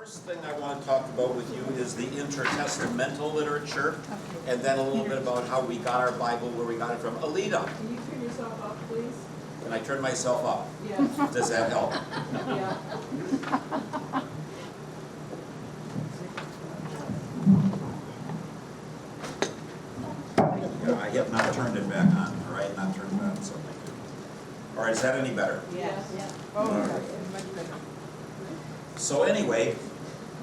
First thing I want to talk about with you is the intertestamental literature, and then a little bit about how we got our Bible, where we got it from. Alita, Can you turn yourself up, please? can I turn myself up? Yes. Does that help? Yeah. Yeah, I have not turned it back on, all right? Not turned it on, so thank you. All right, is that any better? Yes. All right. Much better. So anyway,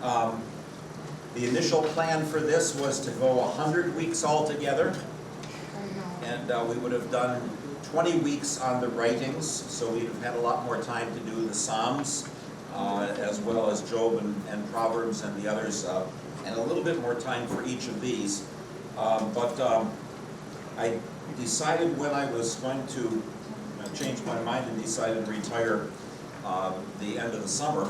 the initial plan for this was to go 100 weeks altogether, and we would have done 20 weeks on the writings, so we'd have had a lot more time to do the Psalms, as well as Job and Proverbs and the others, and a little bit more time for each of these. But I decided when I was going to change my mind and decided to retire the end of the summer,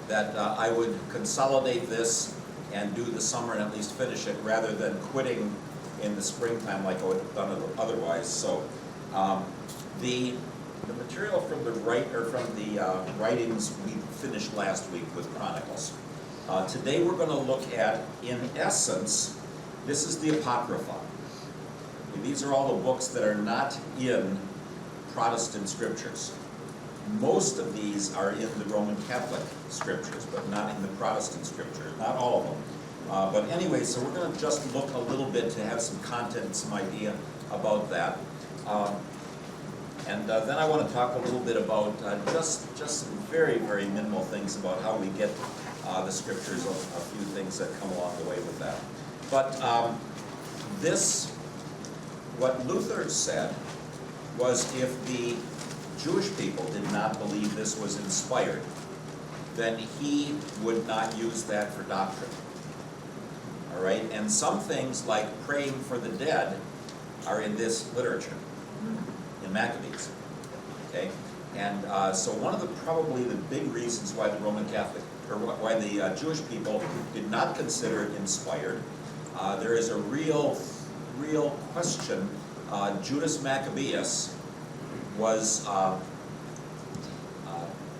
that I would consolidate this and do the summer and at least finish it, rather than quitting in the springtime like I would have done it otherwise. So the material from the writings we finished last week with Chronicles. Today we're going to look at, in essence, this is the Apocrypha. These are all the books that are not in Protestant scriptures. Most of these are in the Roman Catholic scriptures, but not in the Protestant scriptures, not all of them. But anyway, so we're going to just look a little bit to have some content, some idea about that. And then I want to talk a little bit about just some very, very minimal things about how we get the scriptures, a few things that come along the way with that. But what Luther said was, if the Jewish people did not believe this was inspired, then he would not use that for doctrine. All right? And some things like praying for the dead are in this literature, in Maccabees. Okay? And so one of the, probably the big reasons why the Roman Catholic, or why the Jewish people did not consider it inspired, there is a real question. Judas Maccabeus was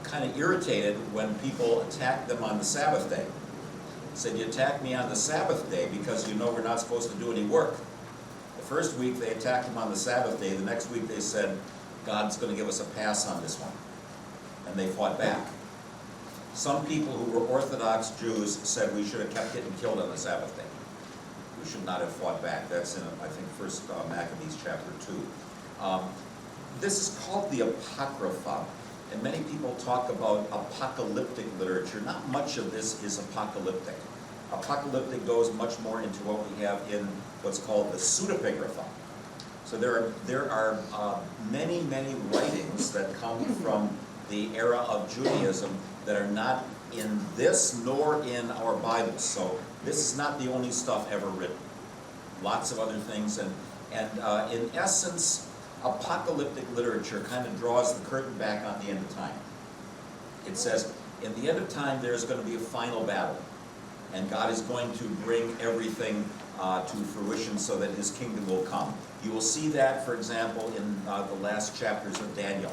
kind of irritated when people attacked them on the Sabbath day. He said, "You attack me on the Sabbath day because you know we're not supposed to do any work." The first week they attacked him on the Sabbath day. The next week they said, "God's going to give us a pass on this one." And they fought back. Some people who were Orthodox Jews said we should have kept getting killed on the Sabbath day. We should not have fought back. That's in, I think, 1 Maccabees chapter 2. This is called the Apocrypha, and many people talk about apocalyptic literature. Not much of this is apocalyptic. Apocalyptic goes much more into what we have in what's called the pseudepigrapha. So there are many, many writings that come from the era of Judaism that are not in this nor in our Bibles. So this is not the only stuff ever written. Lots of other things, and in essence, apocalyptic literature kind of draws the curtain back on the end of time. It says, in the end of time, there's going to be a final battle, and God is going to bring everything to fruition so that his kingdom will come. You will see that, for example, in the last chapters of Daniel.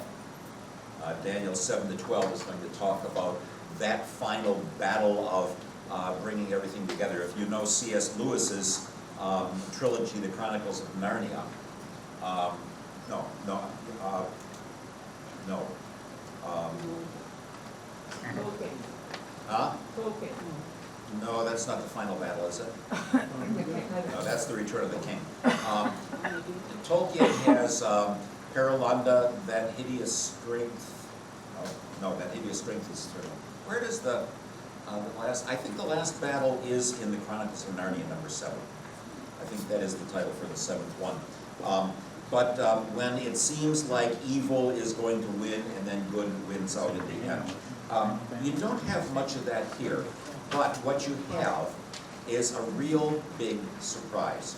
Daniel 7 to 12 is going to talk about that final battle of bringing everything together. If you know C.S. Lewis's trilogy, The Chronicles of Narnia, No. Okay. Huh? Okay. No, that's not the final battle, is it? No, that's the Return of the King. Tolkien has Perilunda, that hideous strength. No, that hideous strength is eternal. Where does the last? I think the last battle is in the Chronicles of Narnia, number 7. I think that is the title for the 7th one. But when it seems like evil is going to win and then good wins out in the end. You don't have much of that here, but what you have is a real big surprise.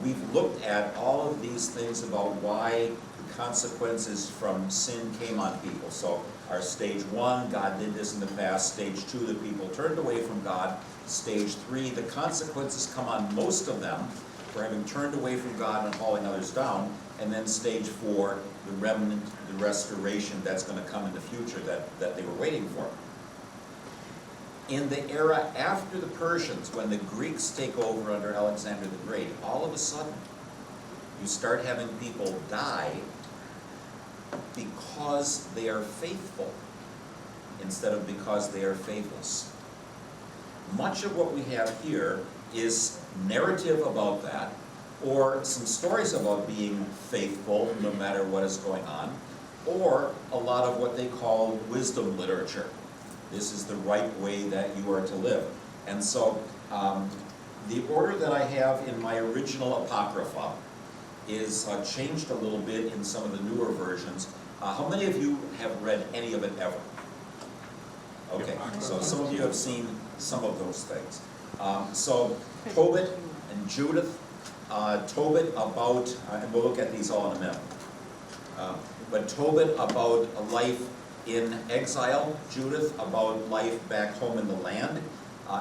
We've looked at all of these things about why the consequences from sin came on people. So our stage 1, God did this in the past. Stage 2, the people turned away from God. Stage 3, the consequences come on most of them for having turned away from God and hauling others down. And then stage 4, the remnant, the restoration that's going to come in the future that they were waiting for. In the era after the Persians, when the Greeks take over under Alexander the Great, all of a sudden, you start having people die because they are faithful instead of because they are faithless. Much of what we have here is narrative about that, or some stories about being faithful no matter what is going on, or a lot of what they call wisdom literature. This is the right way that you are to live. And so the order that I have in my original Apocrypha is changed a little bit in some of the newer versions. How many of you have read any of it ever? Okay, so some of you have seen some of those things. So Tobit and Judith, Tobit about, and we'll look at these all in a minute, but Tobit about a life in exile, Judith about life back home in the land,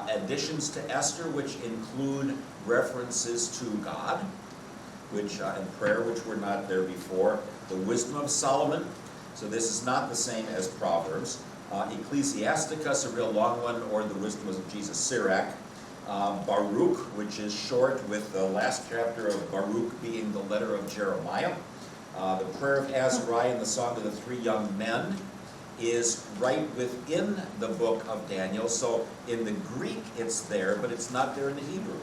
additions to Esther which include references to God, which and prayer which were not there before, the wisdom of Solomon, so this is not the same as Proverbs, Ecclesiasticus, a real long one, or the wisdom of Jesus, Sirach, Baruch, which is short, with the last chapter of Baruch being the letter of Jeremiah, the prayer of Azariah and the song of the three young men is right within the book of Daniel. So in the Greek it's there, but it's not there in the Hebrew.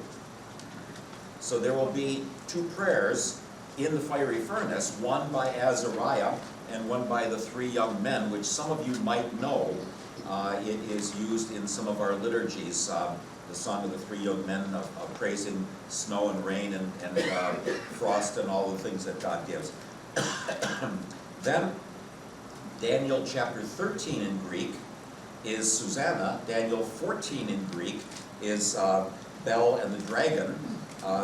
So there will be two prayers in the fiery furnace, one by Azariah and one by the three young men, which some of you might know. It is used in some of our liturgies, the song of the three young men of praising snow and rain and frost and all the things that God gives. Then Daniel chapter 13 in Greek is Susanna. Daniel 14 in Greek is Bel and the dragon.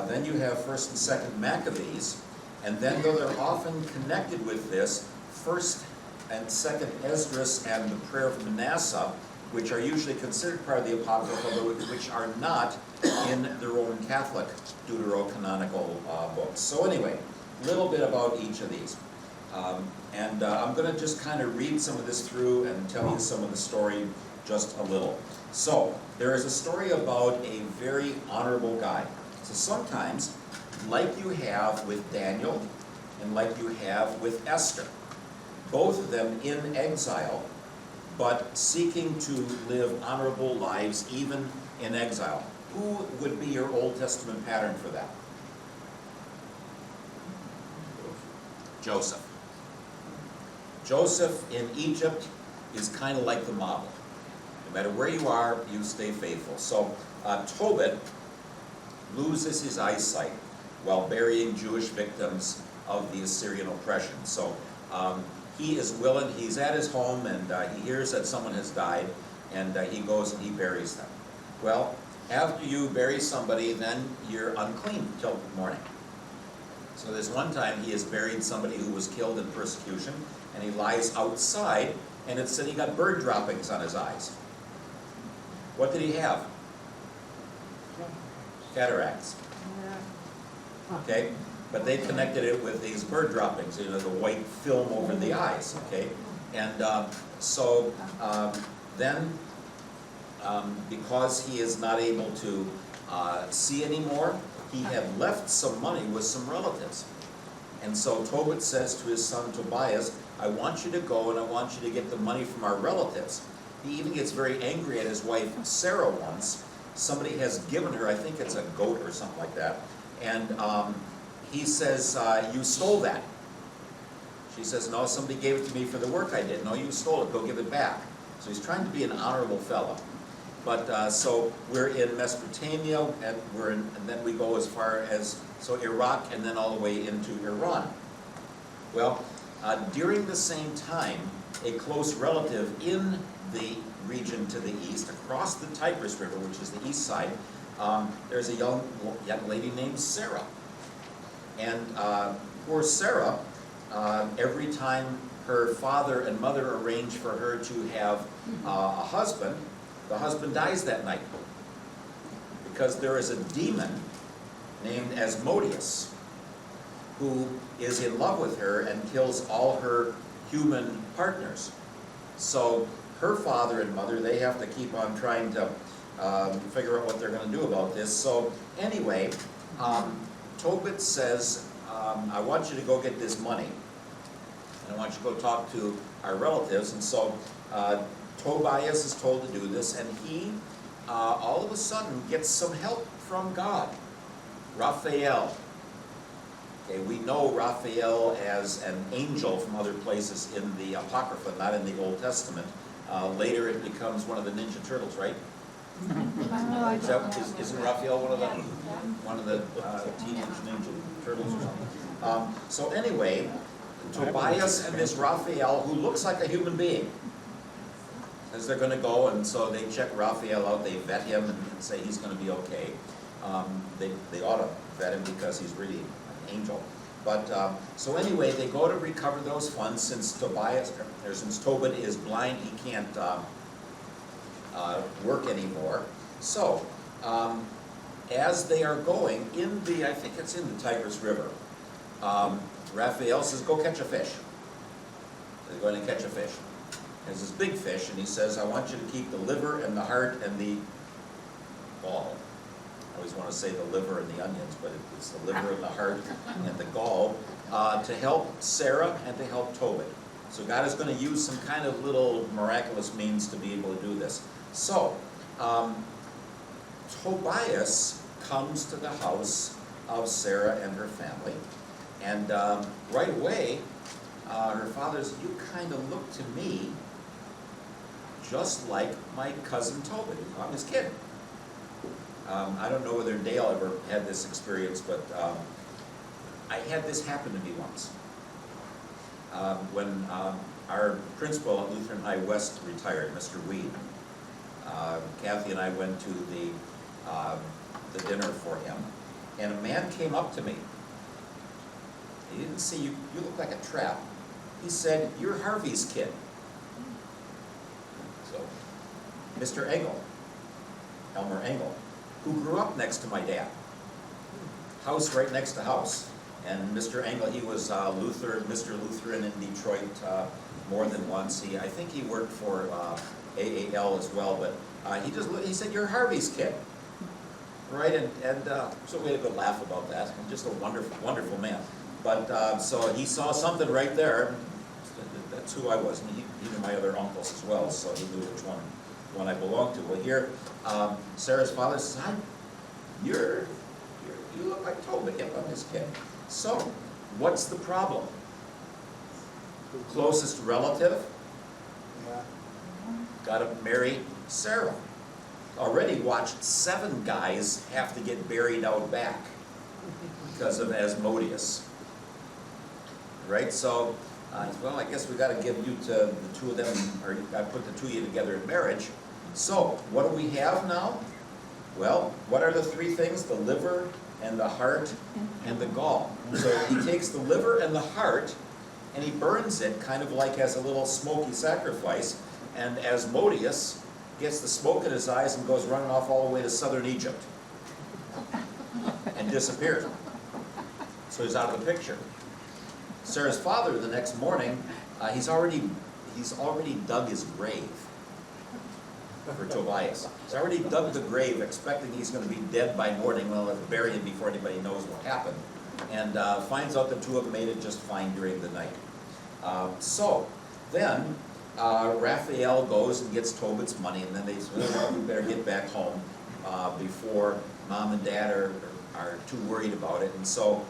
Then you have 1st and 2nd Maccabees. And then, though they're often connected with this, 1st and 2nd Esdras and the prayer of Manasseh, which are usually considered part of the Apocrypha, but which are not in the Roman Catholic deuterocanonical books. So anyway, a little bit about each of these. I'm going to just kind of read some of this through and tell you some of the story just a little. So, there is a story about a very honorable guy. So sometimes, like you have with Daniel and like you have with Esther, both of them in exile, but seeking to live honorable lives even in exile. Who would be your Old Testament pattern for that? Joseph. Joseph in Egypt is kind of like the model. No matter where you are, you stay faithful. So Tobit loses his eyesight while burying Jewish victims of the Assyrian oppression. So he is willing, he's at his home, and he hears that someone has died, and he goes and he buries them. Well, after you bury somebody, then you're unclean till morning. So there's one time he has buried somebody who was killed in persecution, and he lies outside, and it said he got bird droppings on his eyes. What did he have? Cataracts. Okay? But they connected it with these bird droppings, you know, the white film over the eyes, okay? And then, because he is not able to see anymore, he had left some money with some relatives. And so Tobit says to his son Tobias, I want you to go and I want you to get the money from our relatives. He even gets very angry at his wife Sarah once. Somebody has given her, I think it's a goat or something like that, and he says, you stole that. She says, no, somebody gave it to me for the work I did. No, you stole it, go give it back. So he's trying to be an honorable fellow. But so we're in Mesopotamia, and then we go as far as Iraq, and then all the way into Iran. Well, during the same time, a close relative in the region to the east, across the Tigris River, which is the east side, there's a young lady named Sarah. And poor Sarah, every time her father and mother arrange for her to have a husband, the husband dies that night. Because there is a demon named Asmodeus who is in love with her and kills all her human partners. So her father and mother, they have to keep on trying to figure out what they're going to do about this. So anyway, Tobit says, I want you to go get this money. And I want you to go talk to our relatives. And so Tobias is told to do this, and he all of a sudden gets some help from God. Raphael. Okay, we know Raphael as an angel from other places in the Apocrypha, not in the Old Testament. Later it becomes one of the Ninja Turtles, right? Isn't Raphael one of the Teenage Ninja Turtles or something? So anyway, Tobias and this Raphael, who looks like a human being, as they're going to go, and so they check Raphael out, they vet him and say he's going to be okay. They ought to vet him because he's really an angel. But so anyway, they go to recover those funds since Tobit is blind, he can't work anymore. So as they are going in the, I think it's in the Tigris River, Raphael says, go catch a fish. They're going to catch a fish. There's this big fish, and he says, I want you to keep the liver and the heart and the gall. I always want to say the liver and the onions, but it's the liver and the heart and the gall to help Sarah and to help Tobit. So God is going to use some kind of little miraculous means to be able to do this. So Tobias comes to the house of Sarah and her family, and right away her father says, you kind of look to me just like my cousin Tobit. I'm his kid. I don't know whether Dale ever had this experience, but I had this happen to me once. When our principal at Lutheran High West retired, Mr. Weed, Kathy and I went to the dinner for him, and a man came up to me. He didn't say, you look like a trap. He said, you're Harvey's kid. So, Mr. Engel, Elmer Engel, who grew up next to my dad. House right next to house. And Mr. Engel, he was Mr. Lutheran in Detroit more than once. I think he worked for AAL as well, but he said, you're Harvey's kid. Right, and so we had a good laugh about that. Just a wonderful, wonderful man. But so he saw something right there. That's who I was, and he knew my other uncles as well, so he knew which one I belonged to. Well, here, Sarah's father says, you look like Tobit. Yep, I'm his kid. So, what's the problem? Closest relative? Got to marry Sarah. Already watched 7 guys have to get buried out back because of Asmodeus. Right? So, well, I guess we got to give you to the two of them, or I put the two of you together in marriage. So, what do we have now? Well, what are the 3 things? The liver and the heart and the gall. So he takes the liver and the heart and he burns it kind of like as a little smoky sacrifice, and Asmodeus gets the smoke in his eyes and goes running off all the way to southern Egypt and disappears. So he's out of the picture. Sarah's father, the next morning, he's already dug his grave for Tobias. He's already dug the grave, expecting he's going to be dead by morning. Well, let's bury him before anybody knows what happened. And finds out the two of them made it just fine during the night. So then Raphael goes and gets Tobit's money, and then they say, well, we better get back home before Mom and Dad are too worried about it. And so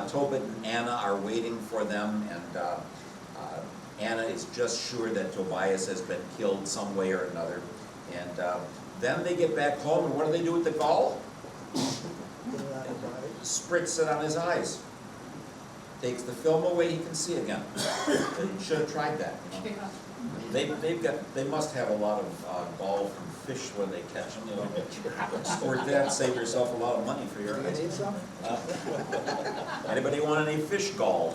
Tobit and Anna are waiting for them, and Anna is just sure that Tobias has been killed some way or another. And then they get back home, and what do they do with the gall? Spritz it on his eyes. Takes the film away, he can see again. They should have tried that. You know? They must have a lot of gall from fish when they catch them. You know, squirt that, save yourself a lot of money for your eyes. Anybody want any fish gall?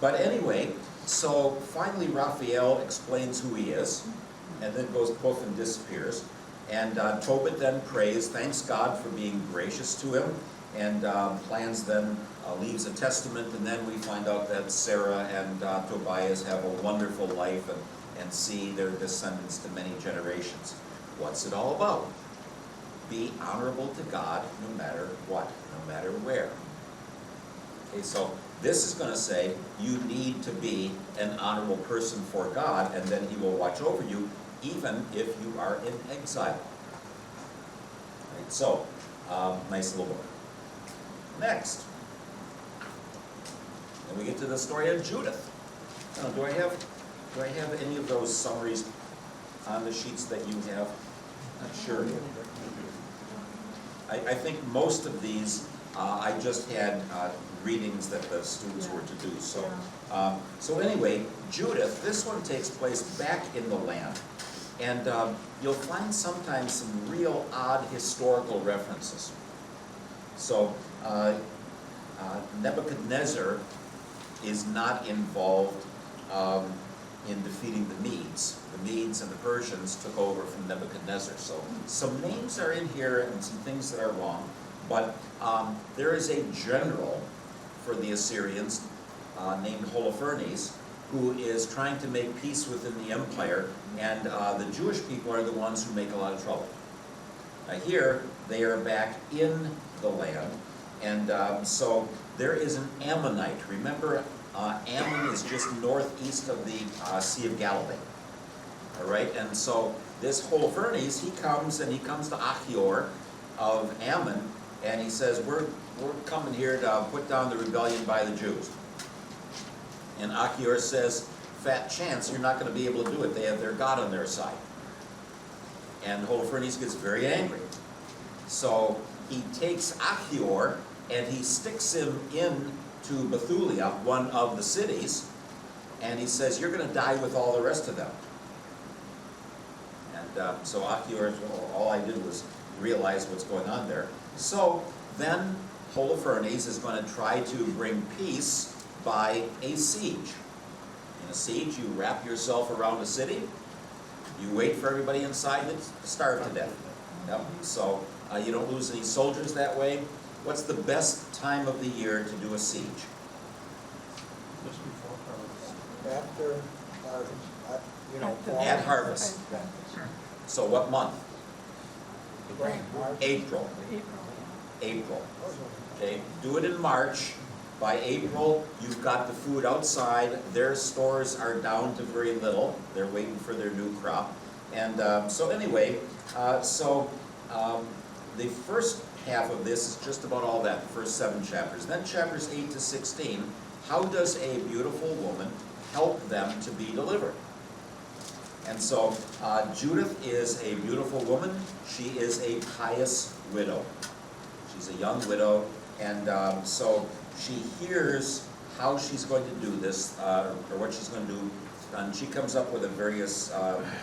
But anyway, so finally Raphael explains who he is, and then goes poof and disappears. And Tobit then prays, thanks God for being gracious to him, and plans then, leaves a testament, and then we find out that Sarah and Tobias have a wonderful life, and see their descendants to many generations. What's it all about? Be honorable to God no matter what, no matter where. Okay, so this is going to say you need to be an honorable person for God, and then He will watch over you even if you are in exile. Right, so, nice little book. Next, then we get to the story of Judith. Now, do I have any of those summaries on the sheets that you have? Not sure. I think most of these I just had readings that the students were to do. So anyway, Judith, this one takes place back in the land. And you'll find sometimes some real odd historical references. So Nebuchadnezzar is not involved in defeating the Medes. The Medes and the Persians took over from Nebuchadnezzar. So some names are in here and some things that are wrong. But there is a general for the Assyrians named Holofernes, who is trying to make peace within the empire, and the Jewish people are the ones who make a lot of trouble. Here, they are back in the land, and so there is an Ammonite. Remember, Ammon is just northeast of the Sea of Galilee. All right, and so this Holofernes, he comes to Achior of Ammon, and he says, we're coming here to put down the rebellion by the Jews. And Achior says, fat chance, you're not going to be able to do it. They have their God on their side. And Holofernes gets very angry. So he takes Achior and he sticks him into Bethulia, one of the cities, and he says, you're going to die with all the rest of them. And so Achior, all I did was realize what's going on there. So then Holofernes is going to try to bring peace by a siege. In a siege, you wrap yourself around a city, you wait for everybody inside to starve to death. Yep. So you don't lose any soldiers that way. What's the best time of the year to do a siege? Just before harvest. After harvest, fall. At harvest. So what month? April. April. Okay, do it in March. By April, you've got the food outside. Their stores are down to very little. They're waiting for their new crop. And so anyway, the first half of this is just about all that, the first 7 chapters. Then chapters 8 to 16, how does a beautiful woman help them to be delivered? And so Judith is a beautiful woman. She is a pious widow. She's a young widow, and so she hears how she's going to do this, or what she's going to do, and she comes up with the various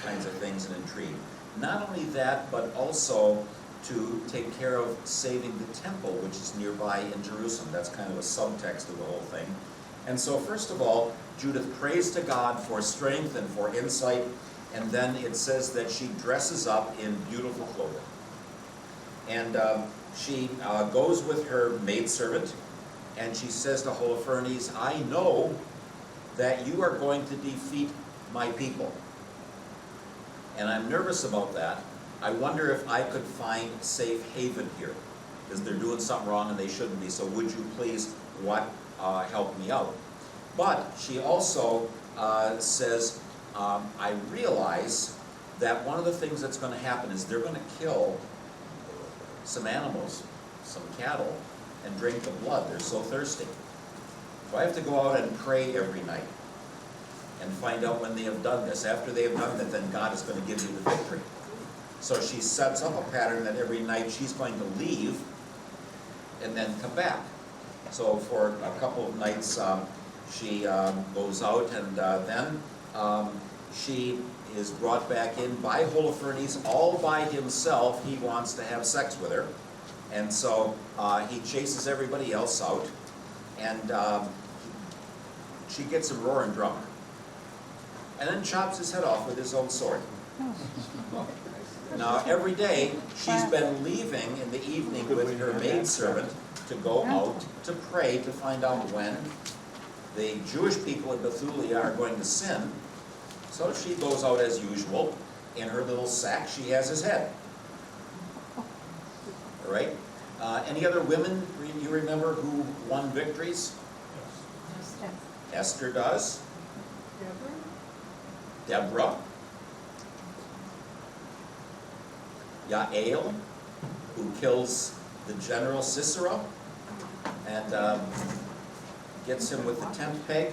kinds of things and intrigue. Not only that, but also to take care of saving the temple, which is nearby in Jerusalem. That's kind of a subtext of the whole thing. And so first of all, Judith prays to God for strength and for insight, and then it says that she dresses up in beautiful clothing. And she goes with her maidservant, and she says to Holofernes, I know that you are going to defeat my people. And I'm nervous about that. I wonder if I could find safe haven here, because they're doing something wrong and they shouldn't be, so would you please help me out? But she also says, I realize that one of the things that's going to happen is they're going to kill some animals, some cattle, and drink the blood. They're so thirsty. So I have to go out and pray every night and find out when they have done this. After they have done that, then God is going to give you the victory. So she sets up a pattern that every night she's going to leave and then come back. So for a couple of nights she goes out, and then she is brought back in by Holofernes all by himself. He wants to have sex with her. And so he chases everybody else out, and she gets him roaring drunk. And then chops his head off with his own sword. Now, every day, she's been leaving in the evening with her maidservant to go out to pray to find out when the Jewish people in Bethulia are going to sin, So she goes out as usual. In her little sack, she has his head. All right? Any other women you remember who won victories? Yes. Esther does. Deborah? Deborah. Yael, who kills the general Sisera and gets him with the tent peg.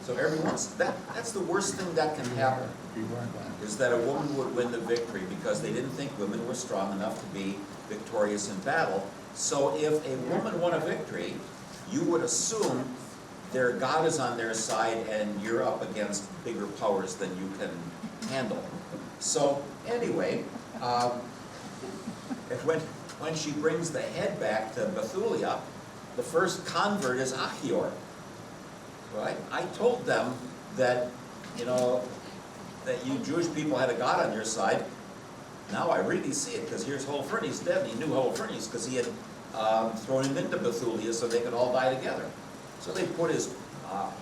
So everyone's, that's the worst thing that can happen, is that a woman would win the victory because they didn't think women were strong enough to be victorious in battle. So if a woman won a victory, you would assume their God is on their side and you're up against bigger powers than you can handle. So anyway, when she brings the head back to Bethulia, the first convert is Achior. Right? I told them that, that you Jewish people had a God on your side. Now I really see it, because here's Holofernes dead, and he knew Holofernes because he had thrown him into Bethulia so they could all die together. So they put his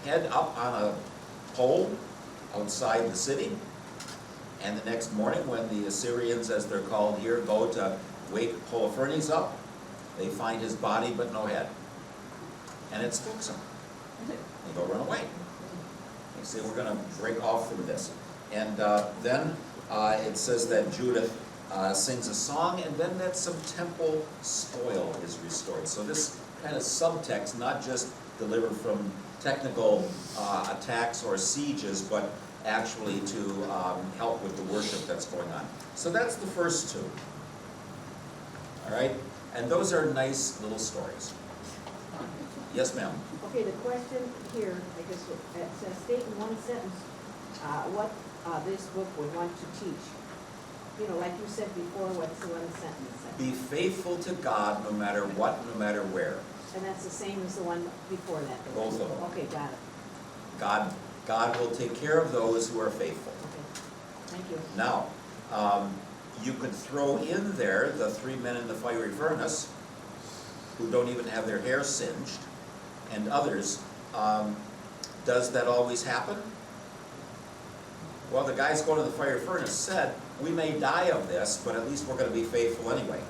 head up on a pole outside the city, and the next morning when the Assyrians, as they're called here, go to wake Holofernes up, they find his body but no head. And it spooks them. They go run away. They say, we're going to break off from this. And then it says that Judith sings a song, and then that some temple spoil is restored. So this kind of subtext, not just delivered from technical attacks or sieges, but actually to help with the worship that's going on. So that's the first two. All right? And those are nice little stories. Yes, ma'am. Okay, the question here, I guess, it says, state in one sentence what this book would want to teach. Like you said before, what's the one sentence? Be faithful to God no matter what, no matter where. And that's the same as the one before that? Both of them. Okay, got it. God will take care of those who are faithful. Okay, thank you. Now, you could throw in there the 3 men in the fiery furnace who don't even have their hair singed, and others. Does that always happen? Well, the guys going to the fiery furnace said, we may die of this, but at least we're going to be faithful anyway.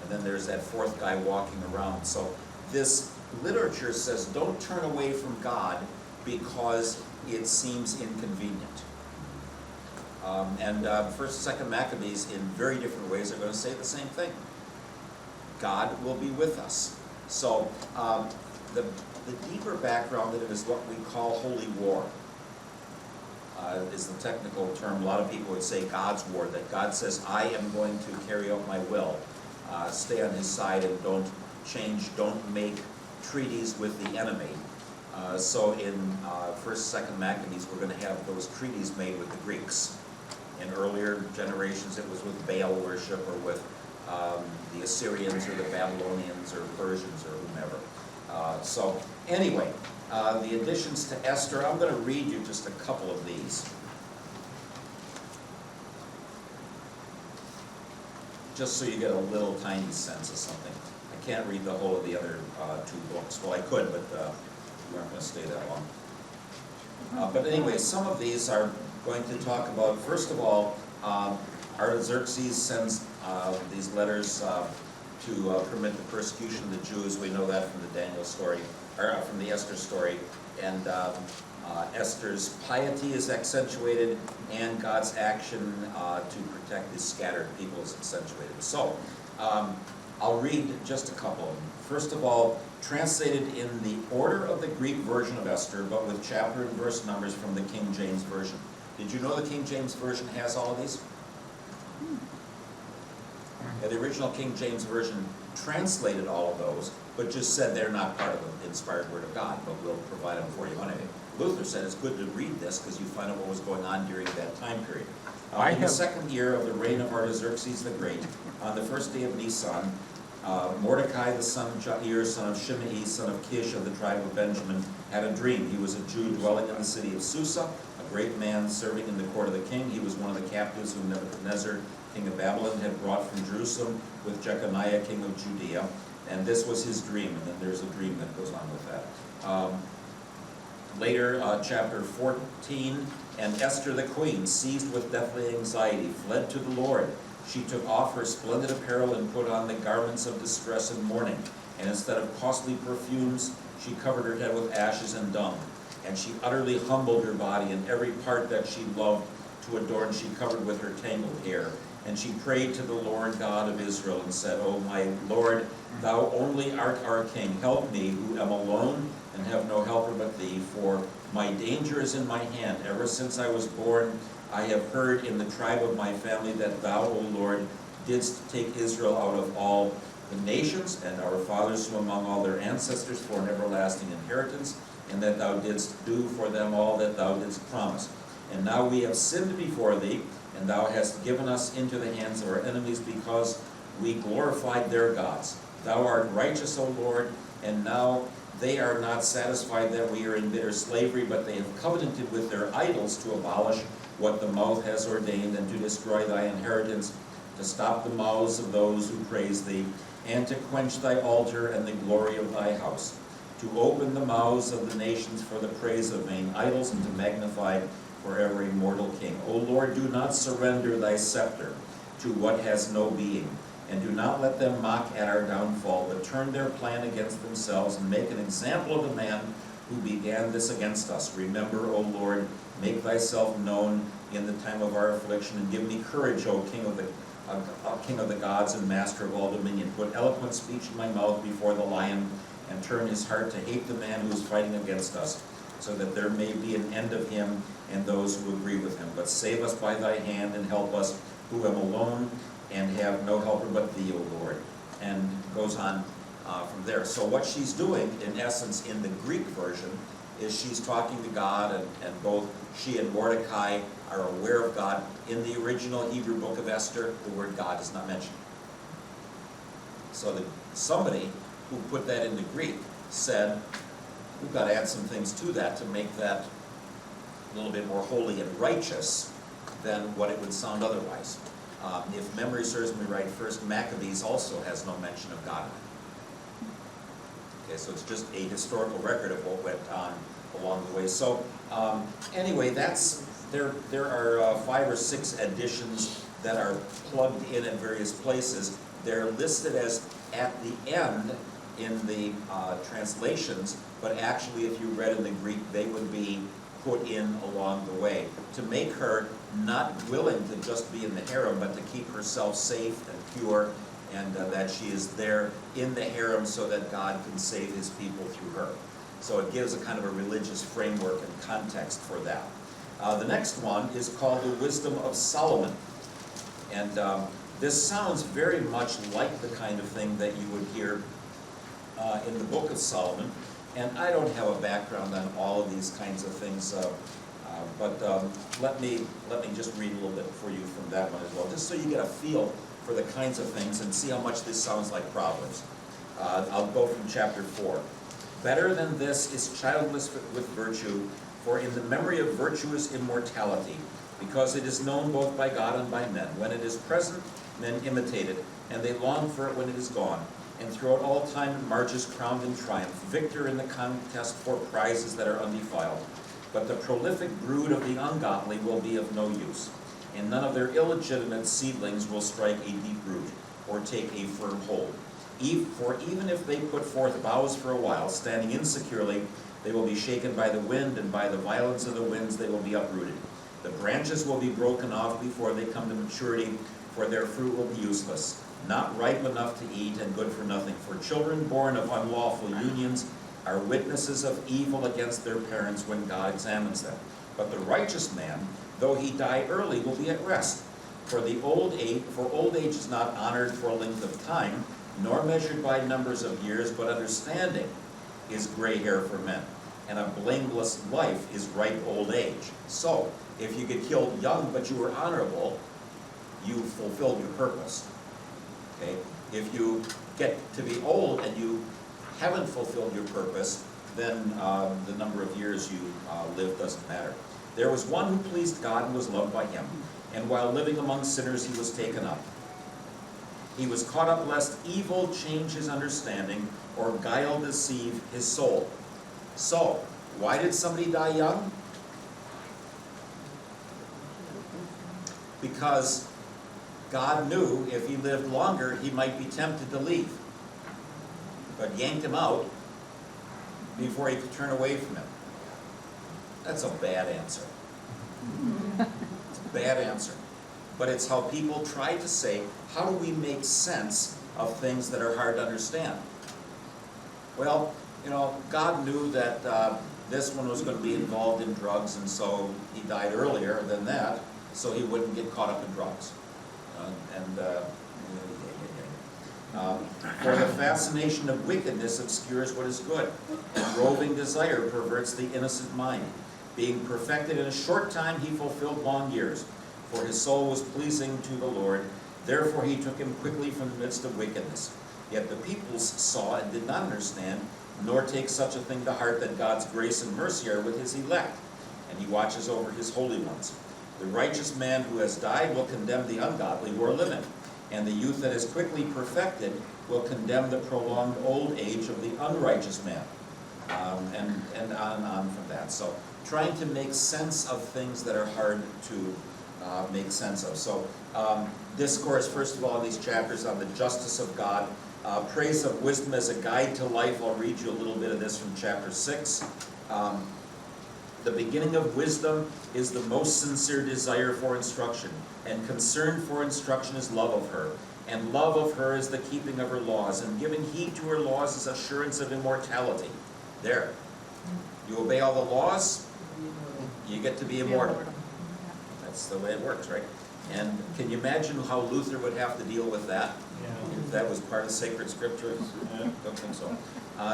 And then there's that fourth guy walking around. So this literature says, don't turn away from God because it seems inconvenient. And 1st and 2nd Maccabees, in very different ways, are going to say the same thing. God will be with us. So the deeper background of it is what we call holy war. Is the technical term. A lot of people would say God's war, that God says, I am going to carry out my will. Stay on his side and don't change, don't make treaties with the enemy. So in 1st, 2nd Maccabees, we're going to have those treaties made with the Greeks. In earlier generations, it was with Baal worship or with the Assyrians or the Babylonians or Persians or whomever. So anyway, the additions to Esther, I'm going to read you just a couple of these. Just so you get a little tiny sense of something. I can't read the whole of the other two books. Well, I could, but we aren't going to stay that long. But anyway, some of these are going to talk about, first of all, Artaxerxes sends these letters to permit the persecution of the Jews. We know that from the Daniel story, or from the Esther story. And Esther's piety is accentuated, and God's action to protect his scattered people is accentuated. So, I'll read just a couple of them. First of all, translated in the order of the Greek version of Esther, but with chapter and verse numbers from the King James Version. Did you know the King James Version has all of these? Yeah, the original King James Version translated all of those, but just said they're not part of the inspired Word of God, but we'll provide them for you anyway. Luther said it's good to read this because you find out what was going on during that time period. In the 2nd year of the reign of Artaxerxes the Great, on the 1st day of Nisan, Mordecai the son of Jair, son of Shimei, son of Kish of the tribe of Benjamin, had a dream. He was a Jew dwelling in the city of Susa, a great man serving in the court of the king. He was one of the captives whom Nebuchadnezzar, king of Babylon, had brought from Jerusalem with Jeconiah, king of Judea. And this was his dream, and then there's a dream that goes on with that. Later, chapter 14, and Esther the queen, seized with deathly anxiety, fled to the Lord. She took off her splendid apparel and put on the garments of distress and mourning. And instead of costly perfumes, she covered her head with ashes and dung. And she utterly humbled her body, and every part that she loved to adorn she covered with her tangled hair. And she prayed to the Lord God of Israel and said, O my Lord, thou only art our king. Help me, who am alone and have no helper but thee, for my danger is in my hand. Ever since I was born, I have heard in the tribe of my family that thou, O Lord, didst take Israel out of all the nations and our fathers from among all their ancestors for an everlasting inheritance, and that thou didst do for them all that thou didst promise. And now we have sinned before thee, and thou hast given us into the hands of our enemies, because we glorified their gods. Thou art righteous, O Lord, and now they are not satisfied that we are in bitter slavery, but they have covenanted with their idols to abolish what the mouth has ordained, and to destroy thy inheritance, to stop the mouths of those who praise thee, and to quench thy altar and the glory of thy house, to open the mouths of the nations for the praise of vain idols, and to magnify forever a mortal king. O Lord, do not surrender thy scepter to what has no being, and do not let them mock at our downfall, but turn their plan against themselves, and make an example of the man who began this against us. Remember, O Lord, make thyself known in the time of our affliction, and give me courage, O King of the gods and master of all dominion. Put eloquent speech in my mouth before the lion, and turn his heart to hate the man who is fighting against us, so that there may be an end of him and those who agree with him. But save us by thy hand, and help us who am alone and have no helper but thee, O Lord. And goes on from there. So what she's doing, in essence, in the Greek version, is she's talking to God, and both she and Mordecai are aware of God. In the original Hebrew book of Esther, the word God is not mentioned. So somebody who put that into Greek said, we've got to add some things to that to make that a little bit more holy and righteous than what it would sound otherwise. If memory serves me right, First Maccabees also has no mention of God in it. Okay, so it's just a historical record of what went on along the way. So anyway, there are 5 or 6 editions that are plugged in at various places. They're listed as at the end in the translations, but actually if you read in the Greek, they would be put in along the way to make her not willing to just be in the harem, but to keep herself safe and pure, and that she is there in the harem so that God can save his people through her. So it gives a kind of a religious framework and context for that. The next one is called the Wisdom of Solomon. And this sounds very much like the kind of thing that you would hear in the book of Solomon. And I don't have a background on all of these kinds of things, but let me just read a little bit for you from that one as well, just so you get a feel for the kinds of things and see how much this sounds like Proverbs. I'll go from chapter 4. Better than this is childless with virtue, for in the memory of virtue is immortality, because it is known both by God and by men. When it is present, men imitate it, and they long for it when it is gone. And throughout all time it marches crowned in triumph, victor in the contest for prizes that are undefiled. But the prolific brood of the ungodly will be of no use, and none of their illegitimate seedlings will strike a deep root, or take a firm hold. For even if they put forth boughs for a while, standing insecurely, they will be shaken by the wind, and by the violence of the winds they will be uprooted. The branches will be broken off before they come to maturity, for their fruit will be useless, not ripe enough to eat, and good for nothing. For children born of unlawful unions are witnesses of evil against their parents when God examines them. But the righteous man, though he die early, will be at rest. For old age is not honored for a length of time, nor measured by numbers of years, but understanding is gray hair for men, and a blameless life is ripe old age. So, if you get killed young but you were honorable, you fulfilled your purpose. Okay? If you get to be old and you haven't fulfilled your purpose, then the number of years you live doesn't matter. There was one who pleased God and was loved by him, and while living among sinners he was taken up. He was caught up lest evil change his understanding, or guile deceive his soul. So, Why did somebody die young? Because God knew if he lived longer, he might be tempted to leave. But yanked him out before he could turn away from him. That's a bad answer. It's a bad answer. But it's how people try to say, how do we make sense of things that are hard to understand? Well, you know, God knew that this one was going to be involved in drugs, and so he died earlier than that, so he wouldn't get caught up in drugs. For the fascination of wickedness obscures what is good, and roving desire perverts the innocent mind. Being perfected in a short time, he fulfilled long years, for his soul was pleasing to the Lord. Therefore he took him quickly from the midst of wickedness. Yet the peoples saw and did not understand, nor take such a thing to heart, that God's grace and mercy are with his elect, and he watches over his holy ones. The righteous man who has died will condemn the ungodly who are living, and the youth that is quickly perfected will condemn the prolonged old age of the unrighteous man. And on from that. So trying to make sense of things that are hard to make sense of. So discourse, first of all, in these chapters on the justice of God, praise of wisdom as a guide to life. I'll read you a little bit of this from chapter 6. The beginning of wisdom is the most sincere desire for instruction, and concern for instruction is love of her. And love of her is the keeping of her laws, and giving heed to her laws is assurance of immortality. There. You obey all the laws, you get to be immortal. That's the way it works, right? And can you imagine how Luther would have to deal with that? If that was part of sacred scripture? Don't think so.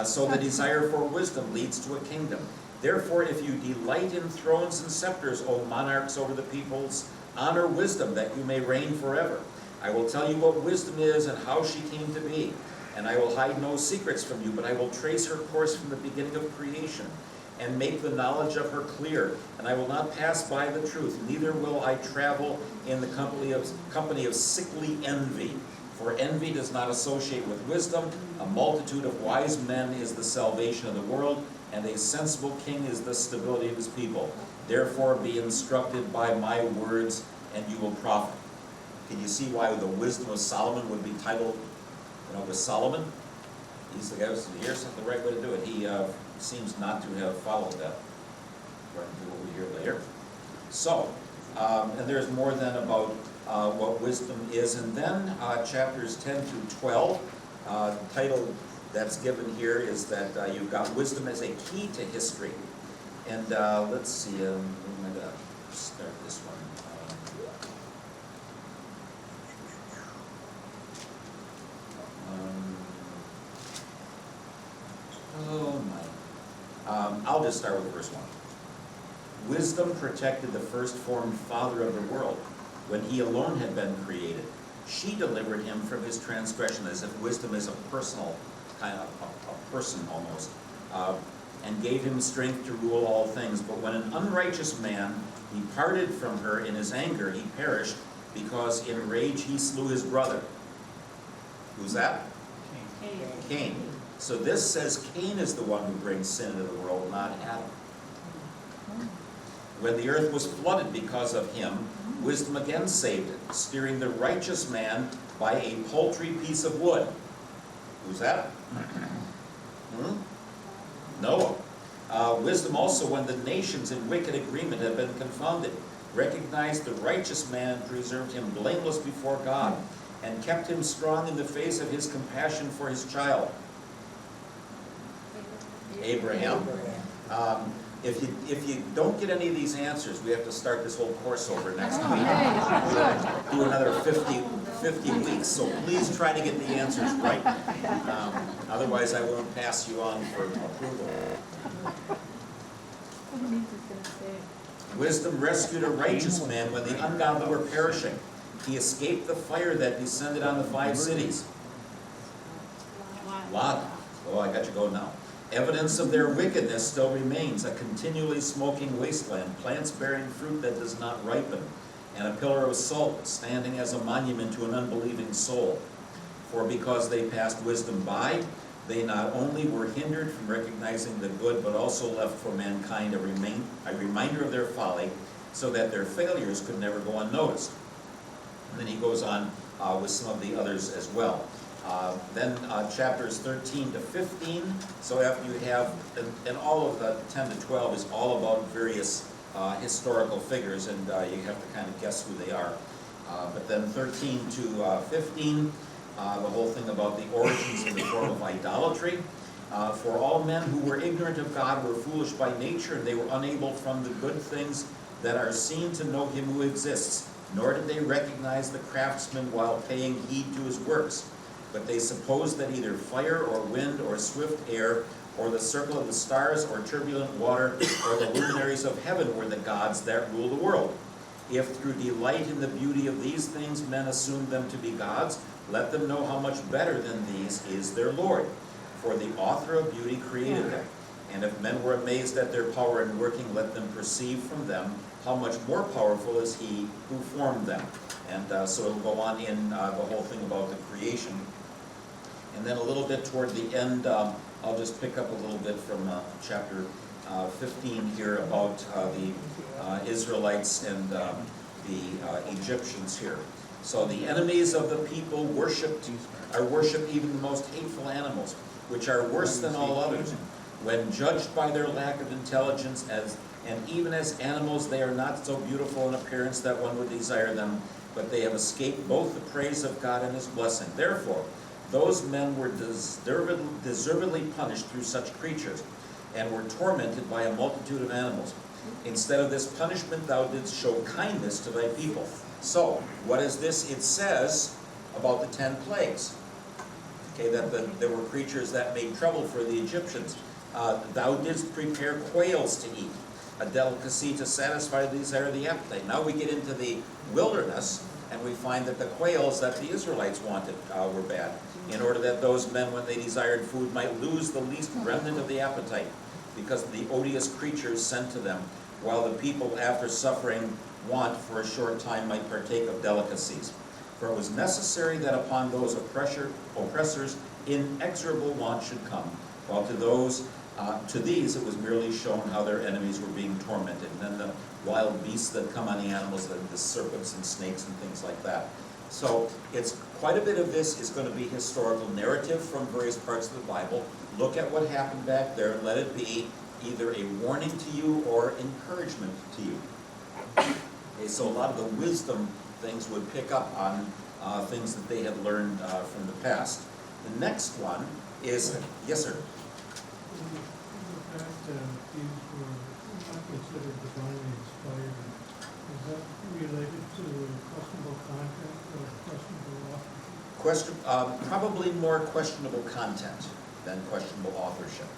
So the desire for wisdom leads to a kingdom. Therefore, if you delight in thrones and scepters, O monarchs over the peoples, honor wisdom, that you may reign forever. I will tell you what wisdom is and how she came to be. And I will hide no secrets from you, but I will trace her course from the beginning of creation, and make the knowledge of her clear. And I will not pass by the truth, neither will I travel in the company of sickly envy. For envy does not associate with wisdom. A multitude of wise men is the salvation of the world, and a sensible king is the stability of his people. Therefore be instructed by my words, and you will profit. Can you see why the wisdom of Solomon would be titled, with Solomon? He's the guy who's here's the right way to do it. He seems not to have followed that, according to what we hear later. So, and there's more than about what wisdom is. And then chapters 10 through 12, the title that's given here is that you've got wisdom as a key to history. And let's see, I'm going to start this one. I'll just start with verse 1. Wisdom protected the first formed father of the world when he alone had been created. She delivered him from his transgression, as if wisdom is a personal, kind of a person almost, and gave him strength to rule all things. But when an unrighteous man departed from her in his anger, he perished, because in rage he slew his brother. Who's that? Cain. So this says Cain is the one who brings sin into the world, not Adam. When the earth was flooded because of him, wisdom again saved it, steering the righteous man by a paltry piece of wood. Who's that? Noah. Wisdom also, when the nations in wicked agreement had been confounded, recognized the righteous man and preserved him blameless before God, and kept him strong in the face of his compassion for his child. Abraham. If you don't get any of these answers, we have to start this whole course over next week. We'll do another 50 weeks, so please try to get the answers right. Otherwise, I won't pass you on for approval. Wisdom rescued a righteous man when the ungodly were perishing. He escaped the fire that descended on the 5 cities. Lot. Oh, I got you going now. Evidence of their wickedness still remains, a continually smoking wasteland, plants bearing fruit that does not ripen, and a pillar of salt standing as a monument to an unbelieving soul. For because they passed wisdom by, They not only were hindered from recognizing the good, but also left for mankind a reminder of their folly, so that their failures could never go unnoticed. And then he goes on with some of the others as well. Then chapters 13 to 15, so after you have, and all of the 10 to 12 is all about various historical figures, and you have to kind of guess who they are. But then 13 to 15, the whole thing about the origins of the form of idolatry. For all men who were ignorant of God were foolish by nature, and they were unable from the good things that are seen to know him who exists, nor did they recognize the craftsman while paying heed to his works. But they supposed that either fire or wind or swift air or the circle of the stars or turbulent water or the luminaries of heaven were the gods that rule the world. If through delight in the beauty of these things men assumed them to be gods, let them know how much better than these is their Lord. For the author of beauty created them. And if men were amazed at their power in working, let them perceive from them how much more powerful is he who formed them. And so it'll go on in the whole thing about the creation. And then a little bit toward the end, I'll just pick up a little bit from chapter 15 here about the Israelites and the Egyptians here. So the enemies of the people are worshipped even the most hateful animals, which are worse than all others. When judged by their lack of intelligence, and even as animals, they are not so beautiful in appearance that one would desire them, but they have escaped both the praise of God and his blessing. Therefore, those men were deservedly punished through such creatures, and were tormented by a multitude of animals. Instead of this punishment, thou didst show kindness to thy people. So, what is this? It says about the 10 plagues. Okay, that there were creatures that made trouble for the Egyptians. Thou didst prepare quails to eat, a delicacy to satisfy the desire of the appetite. Now we get into the wilderness, and we find that the quails that the Israelites wanted were bad, in order that those men, when they desired food, might lose the least remnant of the appetite, because of the odious creatures sent to them, while the people, after suffering want for a short time, might partake of delicacies. For it was necessary that upon those oppressors inexorable want should come, while to these it was merely shown how their enemies were being tormented. And then the wild beasts that come on the animals, the serpents and snakes and things like that. So it's quite a bit of this is going to be historical narrative from various parts of the Bible. Look at what happened back there and let it be either a warning to you or encouragement to you. Okay, so a lot of the wisdom things would pick up on things that they had learned from the past. The next one is, yes sir? The fact that these were not considered divinely inspired, is that related to questionable content or questionable authorship? Probably more questionable content than questionable authorship.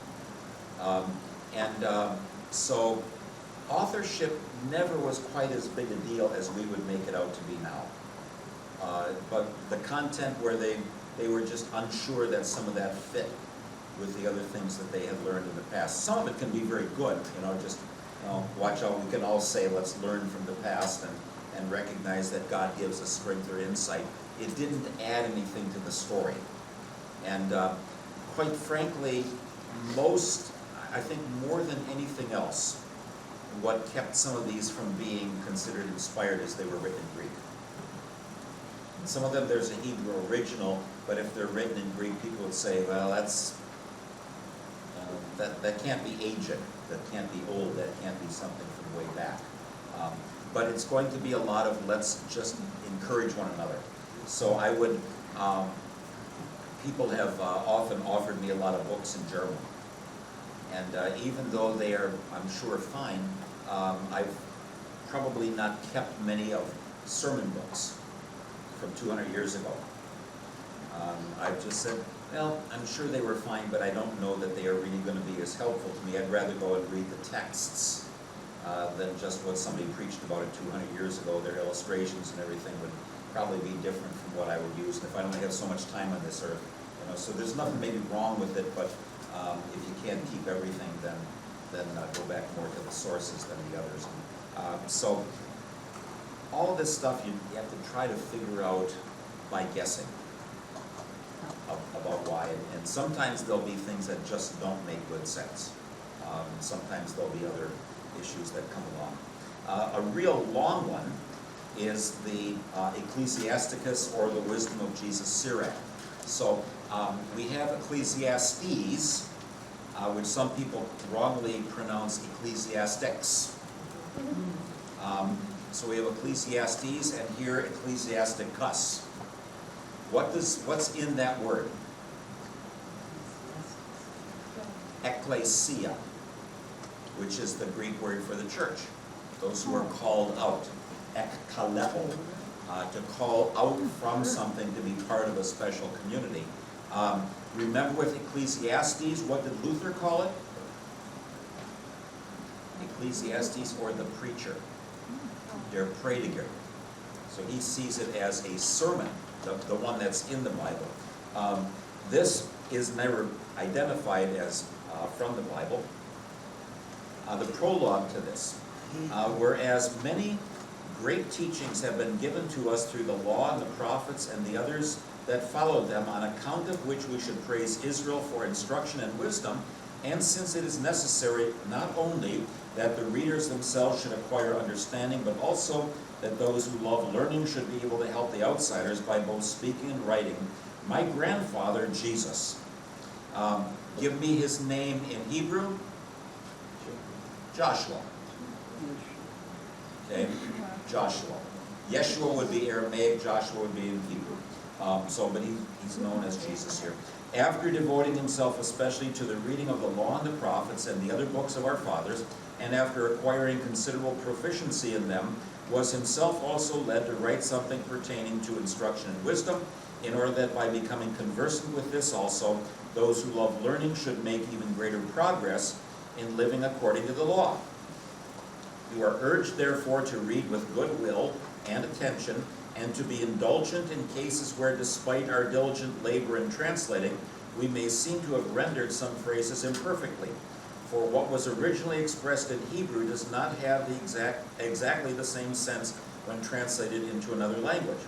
So authorship never was quite as big a deal as we would make it out to be now. But the content where they were just unsure that some of that fit with the other things that they had learned in the past. Some of it can be very good, watch out, we can all say, let's learn from the past and recognize that God gives us strength or insight. It didn't add anything to the story. And quite frankly, I think more than anything else, what kept some of these from being considered inspired is they were written in Greek. And some of them there's a Hebrew original, but if they're written in Greek, people would say, well, that can't be ancient, that can't be old, that can't be something from way back. But it's going to be a lot of let's just encourage one another. So I would, people have often offered me a lot of books in German. And even though they are, I'm sure, fine, I've probably not kept many of sermon books from 200 years ago. I've just said, well, I'm sure they were fine, but I don't know that they are really going to be as helpful to me. I'd rather go and read the texts than just what somebody preached about it 200 years ago. Their illustrations and everything would probably be different from what I would use. And if I only have so much time on this earth, so there's nothing maybe wrong with it, but if you can't keep everything, then go back more to the sources than the others. So all of this stuff you have to try to figure out by guessing. about why, and sometimes there'll be things that just don't make good sense. Sometimes there'll be other issues that come along. A real long one is the Ecclesiasticus, or the Wisdom of Jesus Sirach. So we have Ecclesiastes, which some people wrongly pronounce Ecclesiastics. So we have Ecclesiastes, and here Ecclesiasticus. What's in that word? Ecclesia, which is the Greek word for the church. Those who are called out. Ekkaleo, to call out from something, to be part of a special community. Remember with Ecclesiastes, what did Luther call it? Ecclesiastes, or the preacher. Der Prediger. So he sees it as a sermon, the one that's in the Bible. This is never identified as from the Bible. The prologue to this. Whereas many great teachings have been given to us through the law and the prophets and the others that followed them, on account of which we should praise Israel for instruction and wisdom, and since it is necessary not only that the readers themselves should acquire understanding, but also that those who love learning should be able to help the outsiders by both speaking and writing. My grandfather, Jesus, give me his name in Hebrew. Joshua. Okay, Joshua. Yeshua would be Aramaic, Joshua would be in Hebrew. But he's known as Jesus here. After devoting himself especially to the reading of the law and the prophets and the other books of our fathers, and after acquiring considerable proficiency in them, was himself also led to write something pertaining to instruction and wisdom, in order that by becoming conversant with this also, those who love learning should make even greater progress in living according to the law. You are urged, therefore, to read with good will and attention, and to be indulgent in cases where, despite our diligent labor in translating, we may seem to have rendered some phrases imperfectly. For what was originally expressed in Hebrew does not have exactly the same sense when translated into another language.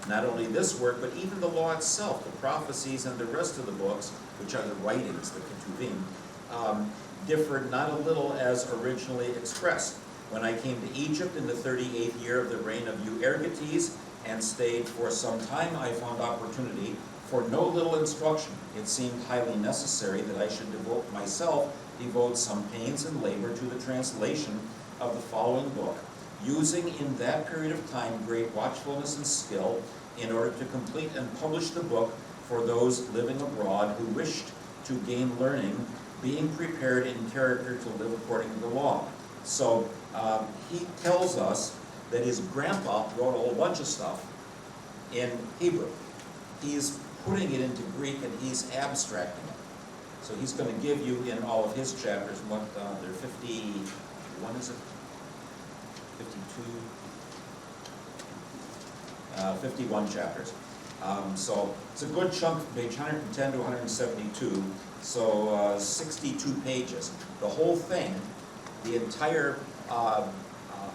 Not only this work, but even the law itself, the prophecies, and the rest of the books, which are the writings, the Ketuvim, differed not a little as originally expressed. When I came to Egypt in the 38th year of the reign of Euergetes, and stayed for some time, I found opportunity for no little instruction. It seemed highly necessary that I should devote some pains and labor to the translation of the following book, using in that period of time great watchfulness and skill, in order to complete and publish the book for those living abroad who wished to gain learning, being prepared in character to live according to the law. So he tells us that his grandpa wrote a whole bunch of stuff in Hebrew. He's putting it into Greek, and he's abstracting it. So he's going to give you in all of his chapters, what, they're 51, is it? 52? 51 chapters. So it's a good chunk, page 110 to 172, so 62 pages. The whole thing, the entire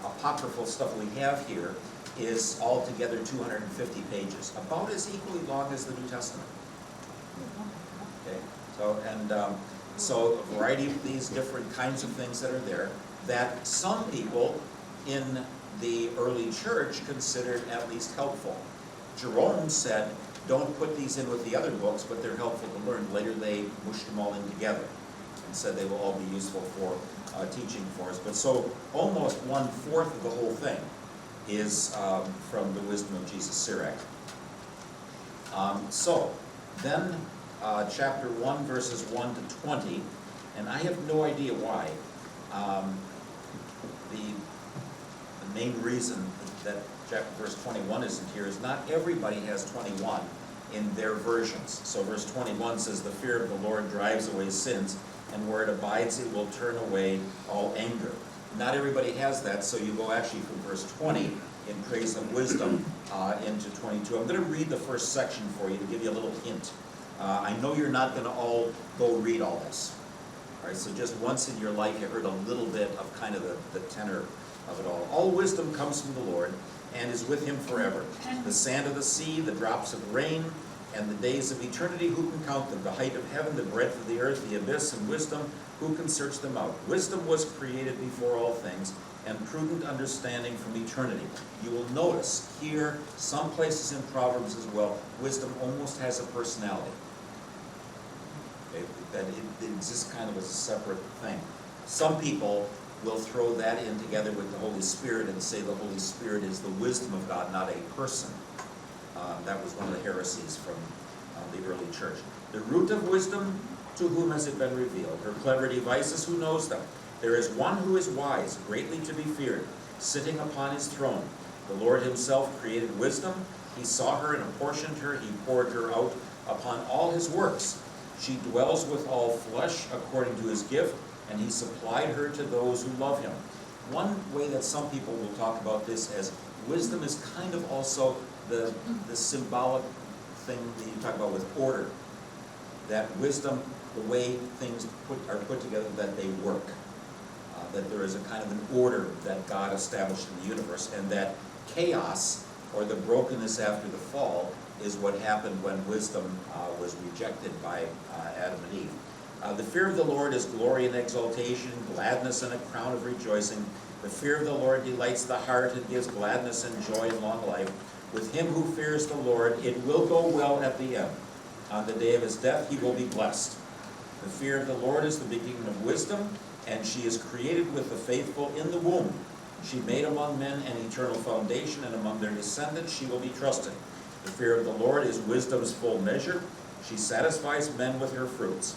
apocryphal stuff we have here is altogether 250 pages, about as equally long as the New Testament. Okay, so a variety of these different kinds of things that are there, that some people in the early church considered at least helpful. Jerome said, don't put these in with the other books, but they're helpful to learn. Later they mushed them all in together and said they will all be useful for teaching for us. But so almost 1/4 of the whole thing is from the Wisdom of Jesus Sirach. Then chapter 1, verses 1 to 20, and I have no idea why. The main reason that verse 21 isn't here is not everybody has 21 in their versions. So verse 21 says, the fear of the Lord drives away sins, and where it abides it will turn away all anger. Not everybody has that, so you go actually from verse 20 in praise of wisdom into 22. I'm going to read the first section for you to give you a little hint. I know you're not going to all go read all this. All right, so just once in your life you heard a little bit of kind of the tenor of it all. All wisdom comes from the Lord and is with him forever. The sand of the sea, the drops of rain, And the days of eternity, who can count them? The height of heaven, the breadth of the earth, the abyss, and wisdom, who can search them out? Wisdom was created before all things, and prudent understanding from eternity. You will notice here, some places in Proverbs as well, wisdom almost has a personality. That it exists kind of as a separate thing. Some people will throw that in together with the Holy Spirit and say the Holy Spirit is the wisdom of God, not a person. That was one of the heresies from the early church. The root of wisdom, to whom has it been revealed? Her clever devices, who knows them? There is one who is wise, greatly to be feared, sitting upon his throne. The Lord himself created wisdom. He saw her and apportioned her. He poured her out upon all his works. She dwells with all flesh according to his gift, and he supplied her to those who love him. One way that some people will talk about this as wisdom is kind of also the symbolic thing that you talk about with order. That wisdom, the way things are put together, that they work. That there is a kind of an order that God established in the universe, and that chaos, or the brokenness after the fall, is what happened when wisdom was rejected by Adam and Eve. The fear of the Lord is glory and exaltation, gladness and a crown of rejoicing. The fear of the Lord delights the heart and gives gladness and joy and long life. With him who fears the Lord, it will go well at the end. On the day of his death, he will be blessed. The fear of the Lord is the beginning of wisdom, and she is created with the faithful in the womb. She made among men an eternal foundation, and among their descendants she will be trusted. The fear of the Lord is wisdom's full measure. She satisfies men with her fruits.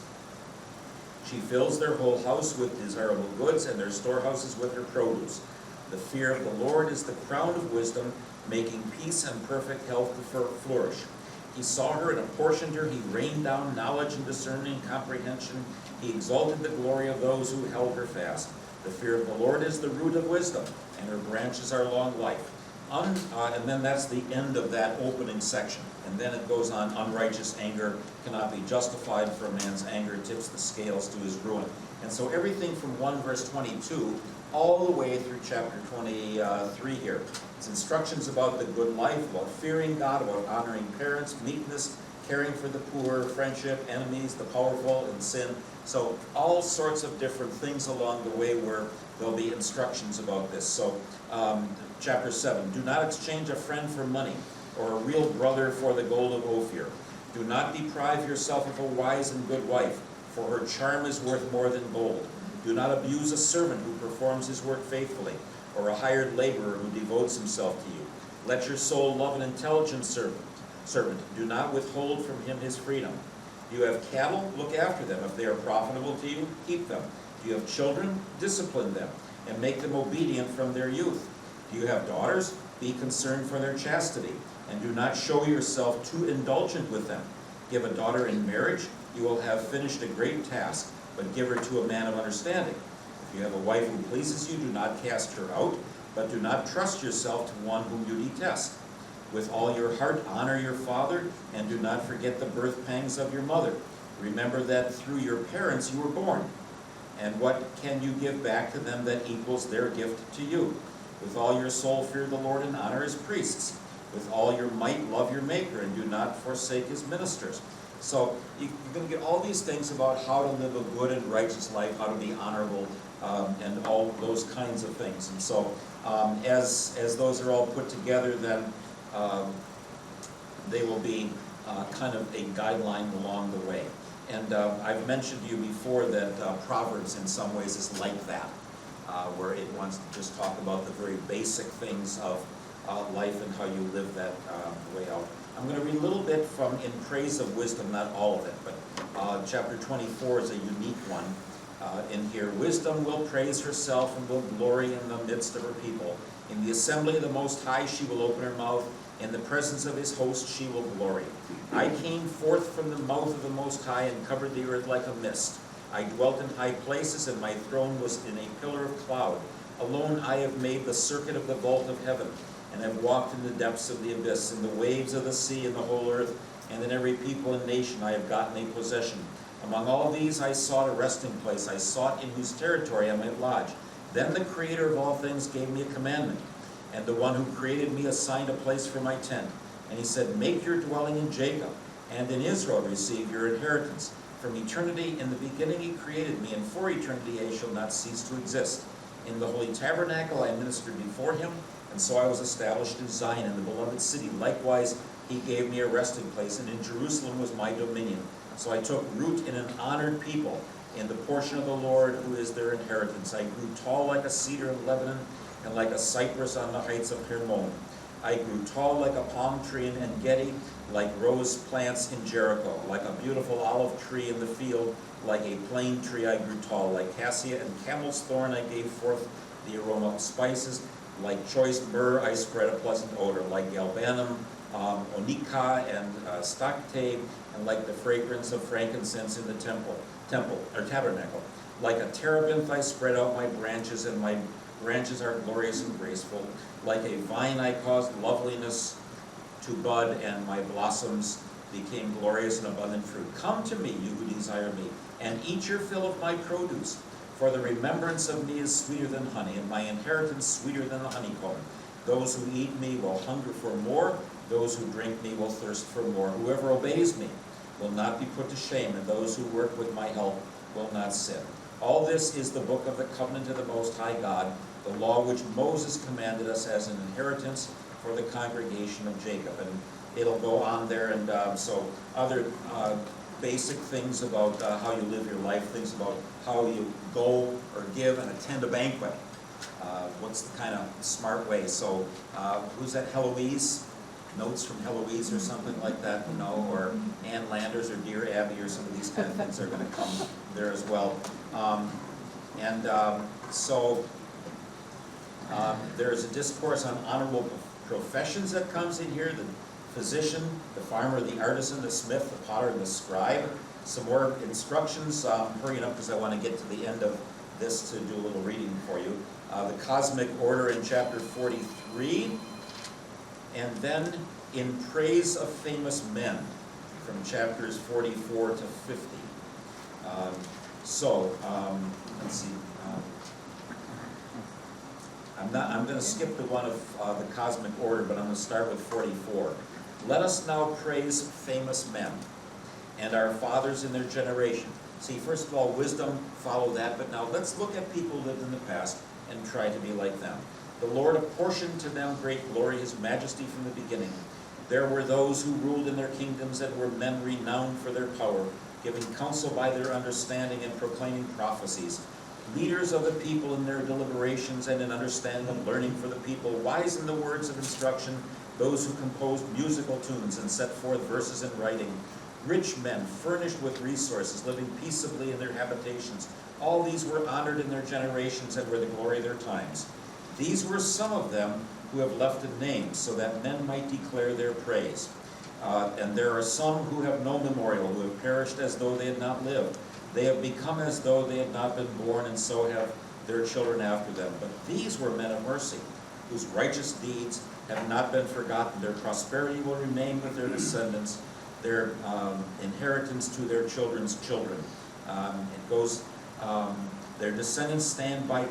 She fills their whole house with desirable goods, and their storehouses with her produce. The fear of the Lord is the crown of wisdom, making peace and perfect health to flourish. He saw her and apportioned her. He rained down knowledge and discerning and comprehension. He exalted the glory of those who held her fast. The fear of the Lord is the root of wisdom, and her branches are long life. And then that's the end of that opening section. And then it goes on, unrighteous anger cannot be justified, for a man's anger tips the scales to his ruin. And so everything from 1 verse 22 all the way through chapter 23 here. It's instructions about the good life, about fearing God, about honoring parents, meekness, caring for the poor, friendship, enemies, the powerful, and sin. So all sorts of different things along the way where there'll be instructions about this. So chapter 7, do not exchange a friend for money, or a real brother for the gold of Ophir. Do not deprive yourself of a wise and good wife, for her charm is worth more than gold. Do not abuse a servant who performs his work faithfully, or a hired laborer who devotes himself to you. Let your soul love an intelligent servant. Do not withhold from him his freedom. Do you have cattle? Look after them. If they are profitable to you, keep them. Do you have children? Discipline them, and make them obedient from their youth. Do you have daughters? Be concerned for their chastity, and do not show yourself too indulgent with them. Give a daughter in marriage, you will have finished a great task, but give her to a man of understanding. If you have a wife who pleases you, do not cast her out, but do not trust yourself to one whom you detest. With all your heart honor your father, and do not forget the birth pangs of your mother. Remember that through your parents you were born. And what can you give back to them that equals their gift to you? With all your soul fear the Lord and honor his priests. With all your might love your Maker, and do not forsake his ministers. So you're going to get all these things about how to live a good and righteous life, how to be honorable, and all those kinds of things. And so as those are all put together, then they will be kind of a guideline along the way. And I've mentioned to you before that Proverbs in some ways is like that, where it wants to just talk about the very basic things of life and how you live that way out. I'm going to read a little bit from In Praise of Wisdom, not all of it, but chapter 24 is a unique one in here. Wisdom will praise herself and will glory in the midst of her people. In the assembly of the Most High she will open her mouth. In the presence of his host she will glory. I came forth from the mouth of the Most High and covered the earth like a mist. I dwelt in high places, and my throne was in a pillar of cloud. Alone I have made the circuit of the vault of heaven, and have walked in the depths of the abyss, in the waves of the sea, and the whole earth, and in every people and nation I have gotten a possession. Among all these I sought a resting place. I sought in whose territory I might lodge. Then the Creator of all things gave me a commandment, and the one who created me assigned a place for my tent. And he said, make your dwelling in Jacob, and in Israel receive your inheritance. From eternity, in the beginning he created me, and for eternity I shall not cease to exist. In the holy tabernacle I ministered before him, and so I was established in Zion, in the beloved city. Likewise he gave me a resting place, and in Jerusalem was my dominion. So I took root in an honored people, in the portion of the Lord who is their inheritance. I grew tall like a cedar in Lebanon, and like a cypress on the heights of Hermon. I grew tall like a palm tree in En-Gedi, like rose plants in Jericho, like a beautiful olive tree in the field, like a plane tree I grew tall, like cassia and camel's thorn I gave forth the aroma of spices, like choice myrrh I spread a pleasant odor, like galbanum, onycha, and stacte, and like the fragrance of frankincense in the tabernacle. Like a terebinth I spread out my branches, and my branches are glorious and graceful. Like a vine I caused loveliness to bud, and my blossoms became glorious and abundant fruit. Come to me, you who desire me, and eat your fill of my produce. For the remembrance of me is sweeter than honey, and my inheritance sweeter than the honeycomb. Those who eat me will hunger for more. Those who drink me will thirst for more. Whoever obeys me will not be put to shame, and those who work with my help will not sin. All this is the book of the covenant of the Most High God, the law which Moses commanded us as an inheritance for the congregation of Jacob. And it'll go on there, and so other basic things about how you live your life, things about how you go or give and attend a banquet. What's the kind of smart way? So who's that, Heloise? Notes from Heloise or something like that, you know, or Ann Landers or Dear Abby or some of these kind of things are going to come there as well. There's a discourse on honorable professions that comes in here: the physician, the farmer, the artisan, the smith, the potter, and the scribe. Some more instructions. I'm hurrying up because I want to get to the end of this to do a little reading for you. The cosmic order in chapter 43. And then in praise of famous men from chapters 44 to 50. Let's see. I'm going to skip the one of the cosmic order, but I'm going to start with 44. Let us now praise famous men and our fathers in their generation. See, first of all, wisdom, follow that, but now let's look at people who lived in the past and try to be like them. The Lord apportioned to them great glory, his majesty from the beginning. There were those who ruled in their kingdoms and were men renowned for their power, giving counsel by their understanding and proclaiming prophecies. Leaders of the people in their deliberations and in understanding and learning for the people, wise in the words of instruction, those who composed musical tunes and set forth verses in writing. Rich men, furnished with resources, living peaceably in their habitations. All these were honored in their generations and were the glory of their times. These were some of them who have left a name, so that men might declare their praise. And there are some who have no memorial, who have perished as though they had not lived. They have become as though they had not been born, and so have their children after them. But these were men of mercy, whose righteous deeds have not been forgotten. Their prosperity will remain with their descendants, their inheritance to their children's children. It goes, their descendants stand by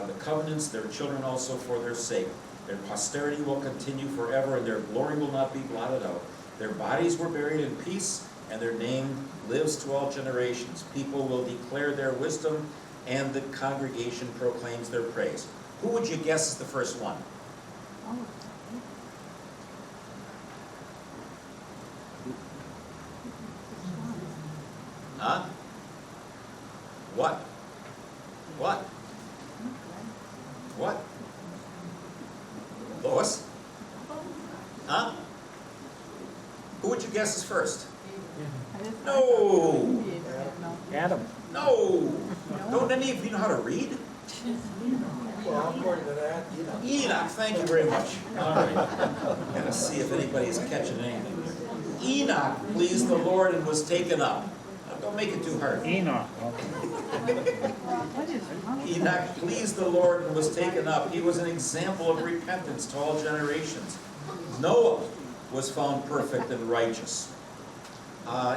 the covenants, their children also for their sake. Their posterity will continue forever, and their glory will not be blotted out. Their bodies were buried in peace, and their name lives to all generations. People will declare their wisdom, and the congregation proclaims their praise. Who would you guess is the first one? Huh? What? What? What? Lois? Huh? Who would you guess is first? No! Adam. No! Don't any of you know how to read? Well, according to that, you know. Enoch, thank you very much. All right. Gotta see if anybody's catching anything. Enoch pleased the Lord and was taken up. Now, don't make it too hard. Enoch. Enoch pleased the Lord and was taken up. He was an example of repentance to all generations. Noah was found perfect and righteous.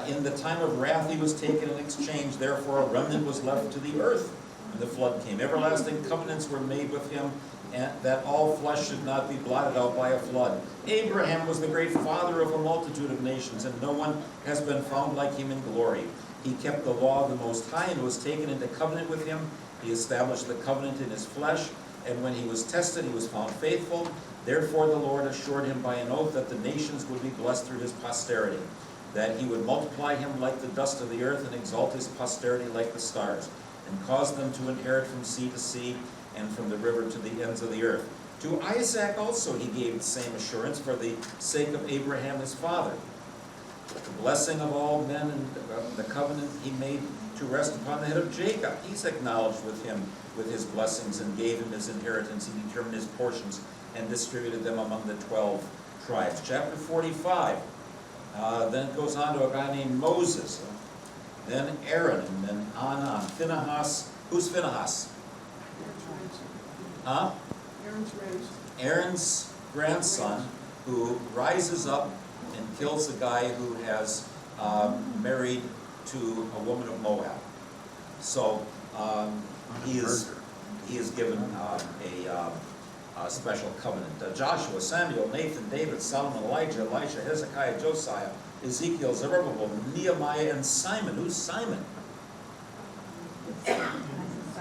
In the time of wrath he was taken in exchange, therefore a remnant was left to the earth. And the flood came. Everlasting covenants were made with him, and that all flesh should not be blotted out by a flood. Abraham was the great father of a multitude of nations, and no one has been found like him in glory. He kept the law of the Most High and was taken into covenant with him. He established the covenant in his flesh, and when he was tested, he was found faithful. Therefore the Lord assured him by an oath that the nations would be blessed through his posterity, that he would multiply him like the dust of the earth and exalt his posterity like the stars, and cause them to inherit from sea to sea and from the river to the ends of the earth. To Isaac also he gave the same assurance for the sake of Abraham his father. The blessing of all men and the covenant he made to rest upon the head of Jacob. He's acknowledged with him with his blessings and gave him his inheritance. He determined his portions and distributed them among the 12 tribes. Chapter 45. Then it goes on to a guy named Moses. Then Aaron, and then on. Phinehas. Who's Phinehas? Huh? Aaron's raised. Aaron's grandson, who rises up and kills a guy who has married to a woman of Moab. So he is given a special covenant. Joshua, Samuel, Nathan, David, Solomon, Elijah, Elisha, Hezekiah, Josiah, Ezekiel, Zerubbabel, Nehemiah, and Simon. Who's Simon?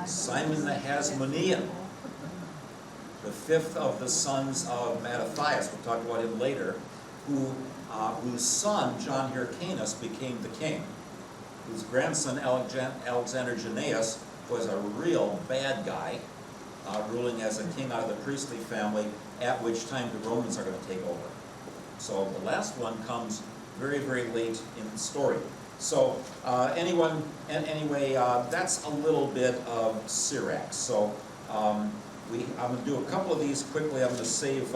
Simon the Hasmonean, the fifth of the sons of Mattathias. We'll talk about him later. Whose son, John Hyrcanus, became the king. Whose grandson, Alexander Jannaeus, was a real bad guy, ruling as a king out of the priestly family, at which time the Romans are going to take over. So the last one comes very, very late in the story. So anyway, that's a little bit of Sirach. So I'm going to do a couple of these quickly. I'm going to save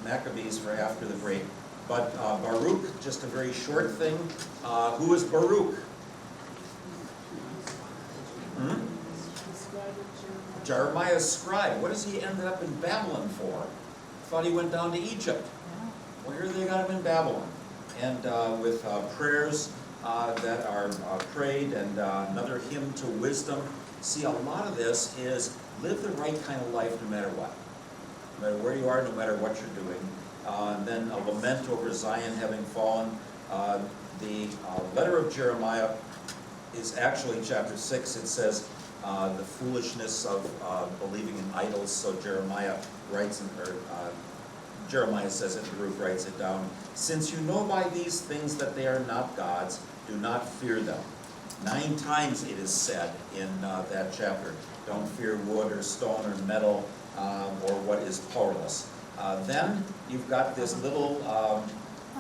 Maccabees for after the break. But Baruch, just a very short thing. Who is Baruch? Jeremiah's scribe. What does he end up in Babylon for? Thought he went down to Egypt. Well, here they got him in Babylon. And with prayers that are prayed, and another hymn to wisdom. See, a lot of this is live the right kind of life no matter what. No matter where you are, no matter what you're doing. And then a lament over Zion having fallen. The letter of Jeremiah is actually chapter 6. It says the foolishness of believing in idols. So Jeremiah writes, Jeremiah says it, Baruch writes it down. Since you know by these things that they are not gods, do not fear them. 9 times it is said in that chapter. Don't fear wood or stone or metal or what is powerless. Then you've got this little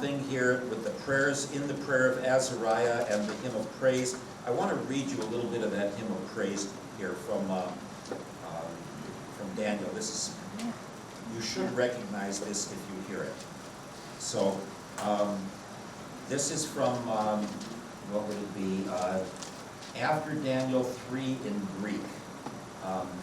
thing here with the prayers in the prayer of Azariah and the hymn of praise. I want to read you a little bit of that hymn of praise here from Daniel. This is, you should recognize this if you hear it. So this is from, what would it be, after Daniel 3 in Greek.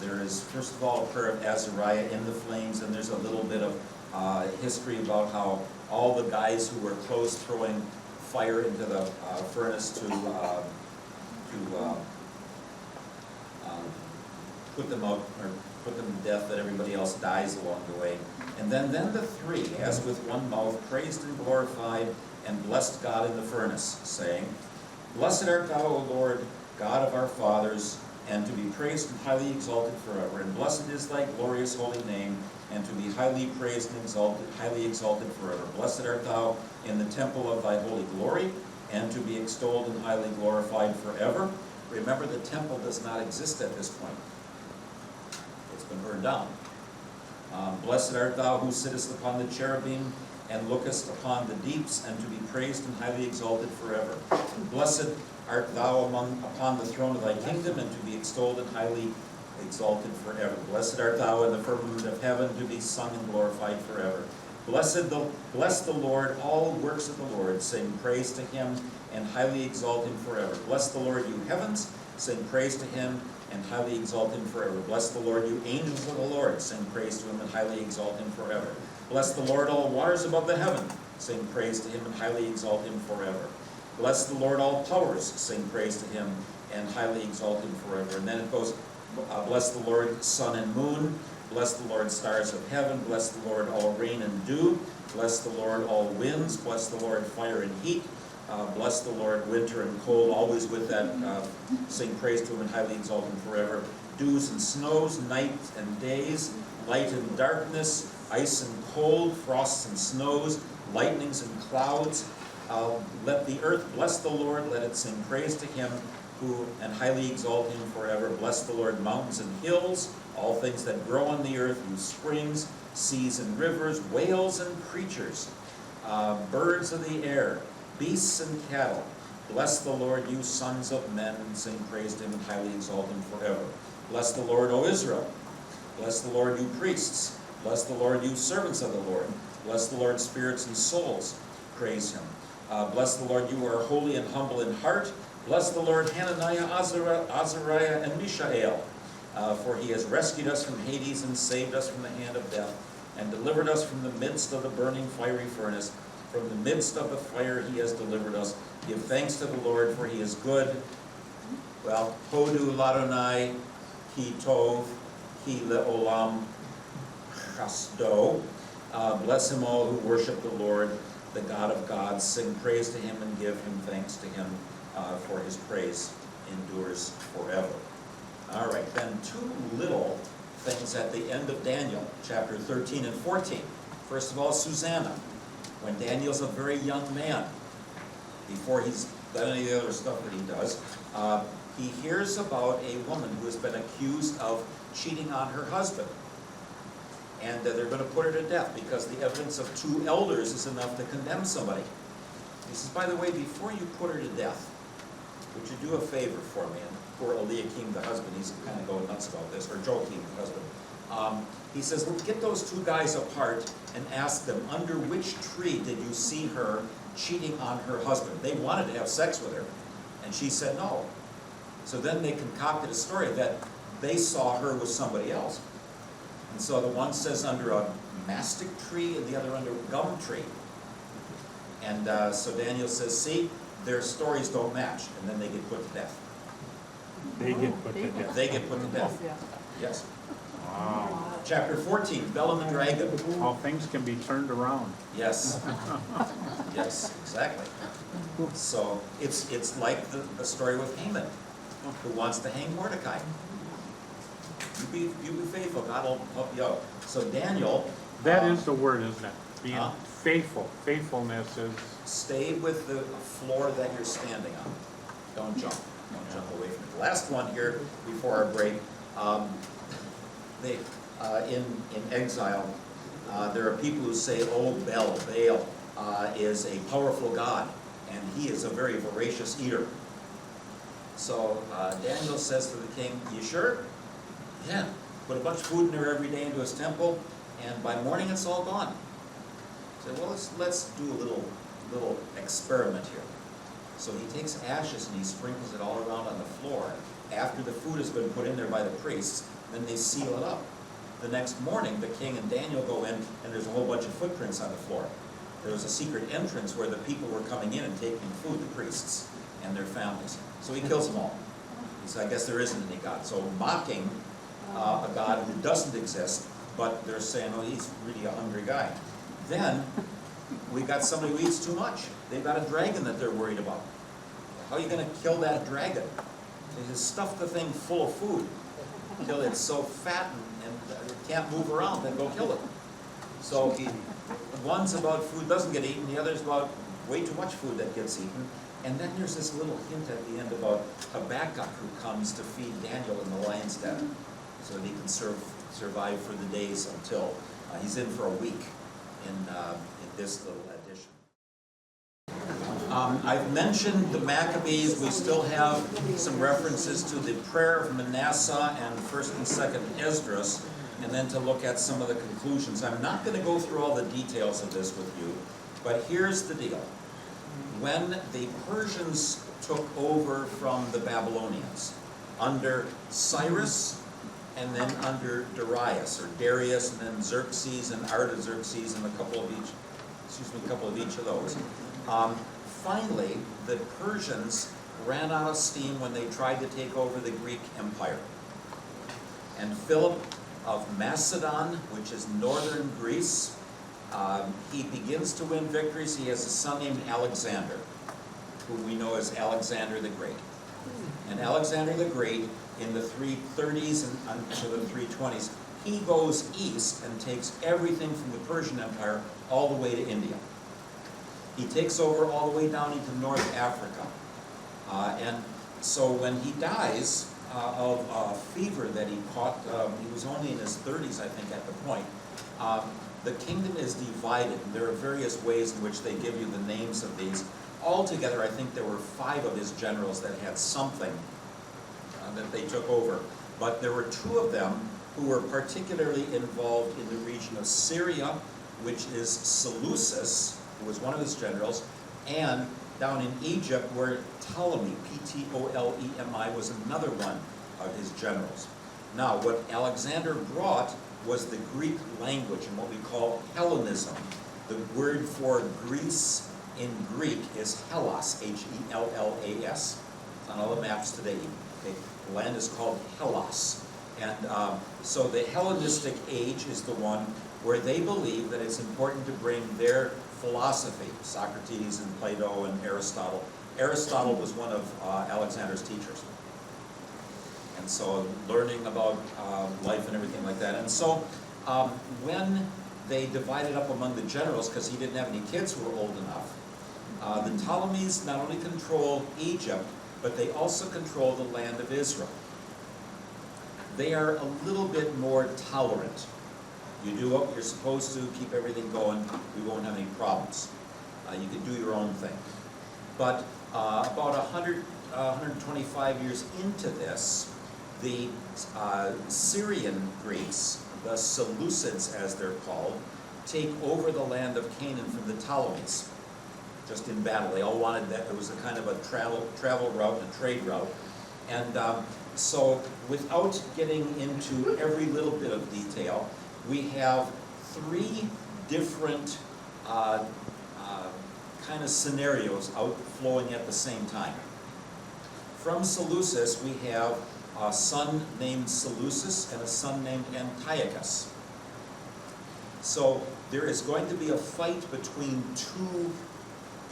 There is, first of all, a prayer of Azariah in the flames, and there's a little bit of history about how all the guys who were close throwing fire into the furnace to put them out, or put them to death, that everybody else dies along the way. And then the 3, as with one mouth, praised and glorified and blessed God in the furnace, saying, Blessed art thou, O Lord, God of our fathers, and to be praised and highly exalted forever. And blessed is thy glorious holy name, and to be highly praised and exalted, highly exalted forever. Blessed art thou in the temple of thy holy glory, and to be extolled and highly glorified forever. Remember, the temple does not exist at this point. It's been burned down. Blessed art thou who sittest upon the cherubim, and lookest upon the deeps, and to be praised and highly exalted forever. And blessed art thou upon the throne of thy kingdom, and to be extolled and highly exalted forever. Blessed art thou in the firmament of heaven, to be sung and glorified forever. Bless the Lord, all works of the Lord, sing praise to him, and highly exalt him forever. Bless the Lord, you heavens, sing praise to him, and highly exalt him forever. Bless the Lord, you angels of the Lord, sing praise to him, and highly exalt him forever. Bless the Lord, all waters above the heaven, sing praise to him, and highly exalt him forever. Bless the Lord, all powers, sing praise to him, and highly exalt him forever. And then it goes, Bless the Lord, sun and moon. Bless the Lord, stars of heaven. Bless the Lord, all rain and dew. Bless the Lord, all winds. Bless the Lord, fire and heat. Bless the Lord, winter and cold. Always with that, sing praise to him and highly exalt him forever. Dews and snows, night and days, light and darkness, ice and cold, frosts and snows, lightnings and clouds. Let the earth bless the Lord. Let it sing praise to him and highly exalt him forever. Bless the Lord, mountains and hills, all things that grow on the earth, you springs, seas and rivers, whales and creatures, birds of the air, beasts and cattle. Bless the Lord, you sons of men, and sing praise to him and highly exalt him forever. Bless the Lord, O Israel. Bless the Lord, you priests. Bless the Lord, you servants of the Lord. Bless the Lord, spirits and souls. Praise him. Bless the Lord, you who are holy and humble in heart. Bless the Lord, Hananiah, Azariah, and Mishael. For he has rescued us from Hades and saved us from the hand of death, and delivered us from the midst of the burning fiery furnace. From the midst of the fire he has delivered us. Give thanks to the Lord, for he is good. Well, Hodu Ladonai, Ki Tov, Ki Le'olam Chasdo. Bless him all who worship the Lord, the God of gods. Sing praise to him and give him thanks to him, for his praise endures forever. All right, then two little things at the end of Daniel, chapter 13 and 14. First of all, Susanna. When Daniel's a very young man, before he's done any of the other stuff that he does, he hears about a woman who has been accused of cheating on her husband. And they're going to put her to death because the evidence of two elders is enough to condemn somebody. He says, by the way, before you put her to death, would you do a favor for me? And poor Eliakim, the husband, he's kind of going nuts about this, or Joachim, the husband. He says, well, get those two guys apart and ask them, under which tree did you see her cheating on her husband? They wanted to have sex with her, and she said no. So then they concocted a story that they saw her with somebody else. And so the one says under a mastic tree and the other under a gum tree. And so Daniel says, see, their stories don't match, and then they get put to death. They get put to death. They get put to death. Yes. Wow. Chapter 14, Bel and the Dragon. How things can be turned around. Yes. Yes, exactly. So it's like the story with Haman, who wants to hang Mordecai. You be faithful, God will help you out. So Daniel. That is the word, isn't it? Being Huh? faithful. Faithfulness is, Stay with the floor that you're standing on. Don't jump. Don't jump away from it. Last one here before our break. In exile, there are people who say, oh, Baal is a powerful god, and he is a very voracious eater. So Daniel says to the king, you sure? Yeah. Put a bunch of food in there every day into his temple, and by morning it's all gone. He said, well, let's do a little experiment here. So he takes ashes and he sprinkles it all around on the floor. After the food has been put in there by the priests, then they seal it up. The next morning, the king and Daniel go in, and there's a whole bunch of footprints on the floor. There was a secret entrance where the people were coming in and taking food, the priests and their families. So he kills them all. He said, I guess there isn't any God. So mocking a God who doesn't exist, but they're saying, oh, he's really a hungry guy. Then we got somebody who eats too much. They've got a dragon that they're worried about. How are you going to kill that dragon? They just stuff the thing full of food until it's so fat and it can't move around, then go kill it. So one's about food doesn't get eaten, the other's about way too much food that gets eaten. And then there's this little hint at the end about Habakkuk who comes to feed Daniel in the lion's den so that he can survive for the days until he's in for a week in this little addition. I've mentioned the Maccabees. We still have some references to the prayer of Manasseh and 1st and 2nd Esdras, and then to look at some of the conclusions. I'm not going to go through all the details of this with you, but here's the deal. When the Persians took over from the Babylonians, under Cyrus and then under Darius, or Darius, and then Xerxes and Artaxerxes, and a couple of each of those. Finally, the Persians ran out of steam when they tried to take over the Greek Empire. And Philip of Macedon, which is northern Greece, he begins to win victories. He has a son named Alexander, who we know as Alexander the Great. And Alexander the Great, in the 330s and until the 320s, he goes east and takes everything from the Persian Empire all the way to India. He takes over all the way down into North Africa. And so when he dies of a fever that he caught, he was only in his 30s, I think, at the point, the kingdom is divided. There are various ways in which they give you the names of these. Altogether, I think there were 5 of his generals that had something that they took over. But there were 2 of them who were particularly involved in the region of Syria, which is Seleucus, who was one of his generals, and down in Egypt where Ptolemy, Ptolemy, was another one of his generals. Now, what Alexander brought was the Greek language and what we call Hellenism. The word for Greece in Greek is Hellas, Hellas. It's on all the maps today. Okay? The land is called Hellas. And so the Hellenistic age is the one where they believe that it's important to bring their philosophy, Socrates and Plato and Aristotle. Aristotle was one of Alexander's teachers. And so learning about life and everything like that. And so when they divided up among the generals, because he didn't have any kids who were old enough, the Ptolemies not only control Egypt, but they also control the land of Israel. They are a little bit more tolerant. You do what you're supposed to, keep everything going, we won't have any problems. You can do your own thing. But about 125 years into this, the Syrian Greeks, the Seleucids as they're called, take over the land of Canaan from the Ptolemies, just in battle. They all wanted that. It was a kind of a travel route, a trade route. And so without getting into every little bit of detail, we have 3 different kind of scenarios outflowing at the same time. From Seleucus, we have a son named Seleucus and a son named Antiochus. So there is going to be a fight between 2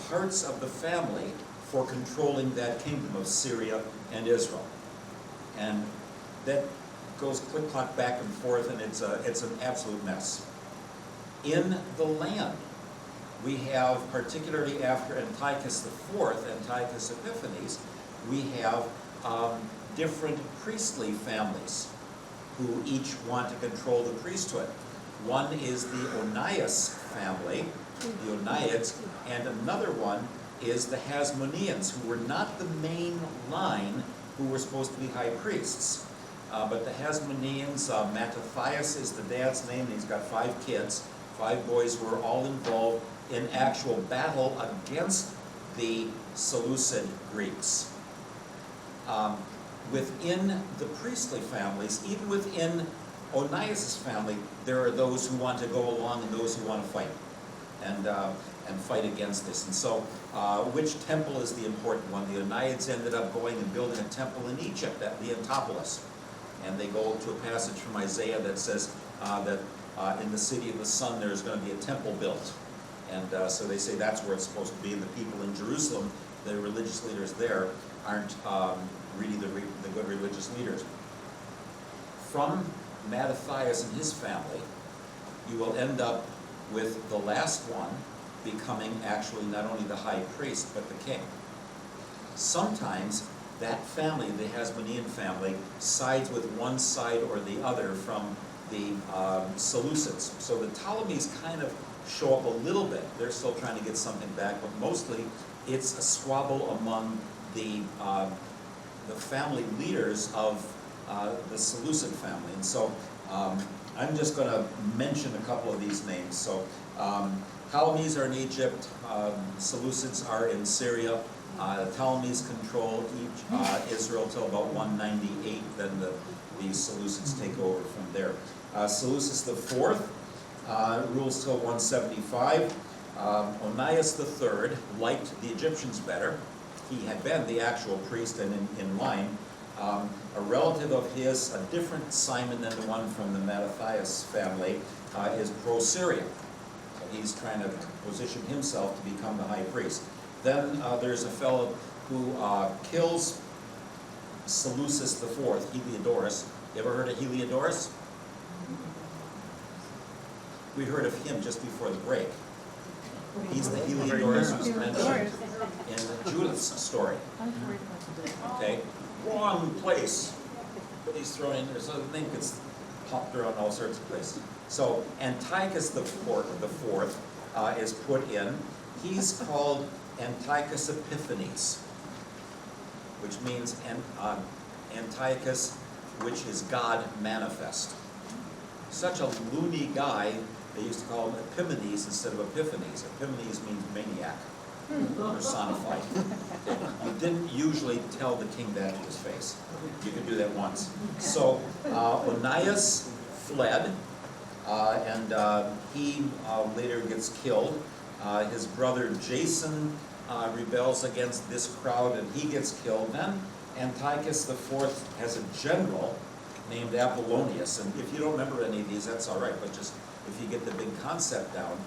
parts of the family for controlling that kingdom of Syria and Israel. And that goes click-clock back and forth, and it's an absolute mess. In the land, we have, particularly after Antiochus IV, Antiochus Epiphanes, we have different priestly families who each want to control the priesthood. One is the Onias family, the Oniads, and another one is the Hasmoneans, who were not the main line who were supposed to be high priests. But the Hasmoneans, Mattathias is the dad's name, and he's got 5 kids, 5 boys who are all involved in actual battle against the Seleucid Greeks. Within the priestly families, even within Onias' family, there are those who want to go along and those who want to fight and fight against this. And so, which temple is the important one? The Oniads ended up going and building a temple in Egypt at Leontopolis. And they go to a passage from Isaiah that says that in the city of the sun there's going to be a temple built. And so they say that's where it's supposed to be. And the people in Jerusalem, the religious leaders there, aren't really the good religious leaders. From Mattathias and his family, you will end up with the last one becoming actually not only the high priest, but the king. Sometimes that family, the Hasmonean family, sides with one side or the other from the Seleucids. So the Ptolemies kind of show up a little bit. They're still trying to get something back, but mostly it's a squabble among the family leaders of the Seleucid family. And so I'm just going to mention a couple of these names. So Ptolemies are in Egypt, Seleucids are in Syria. The Ptolemies control Israel till about 198, then the Seleucids take over from there. Seleucus IV rules till 175. Onias III liked the Egyptians better. He had been the actual priest and in line. A relative of his, a different Simon than the one from the Mattathias family, is pro-Syrian. So he's trying to position himself to become the high priest. Then there's a fellow who kills Seleucus IV, Heliodorus. You ever heard of Heliodorus? We heard of him just before the break. He's the Heliodorus who's mentioned in Judith's story. Okay, wrong place, but he's thrown in there, so the name gets popped around all sorts of places. So Antiochus the fourth is put in. He's called Antiochus Epiphanes, which means Antiochus, which is God manifest. Such a loony guy, they used to call him Epimanes instead of Epiphanes. Epimanes means maniac, personified. You didn't usually tell the king that to his face. You could do that once. So Onias fled, and he later gets killed. His brother Jason rebels against this crowd, and he gets killed. Then Antiochus IV has a general named Apollonius, and if you don't remember any of these, that's all right, but just if you get the big concept down.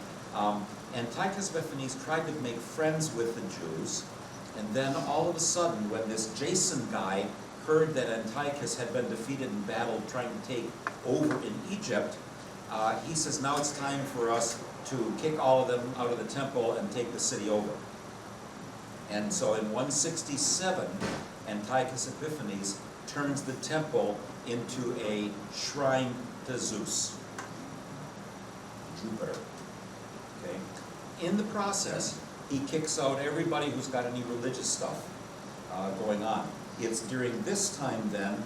Antiochus Epiphanes tried to make friends with the Jews, and then all of a sudden, when this Jason guy heard that Antiochus had been defeated in battle trying to take over in Egypt, he says, now it's time for us to kick all of them out of the temple and take the city over. And so in 167, Antiochus Epiphanes turns the temple into a shrine to Zeus, Jupiter. Okay. In the process, he kicks out everybody who's got any religious stuff going on. It's during this time then,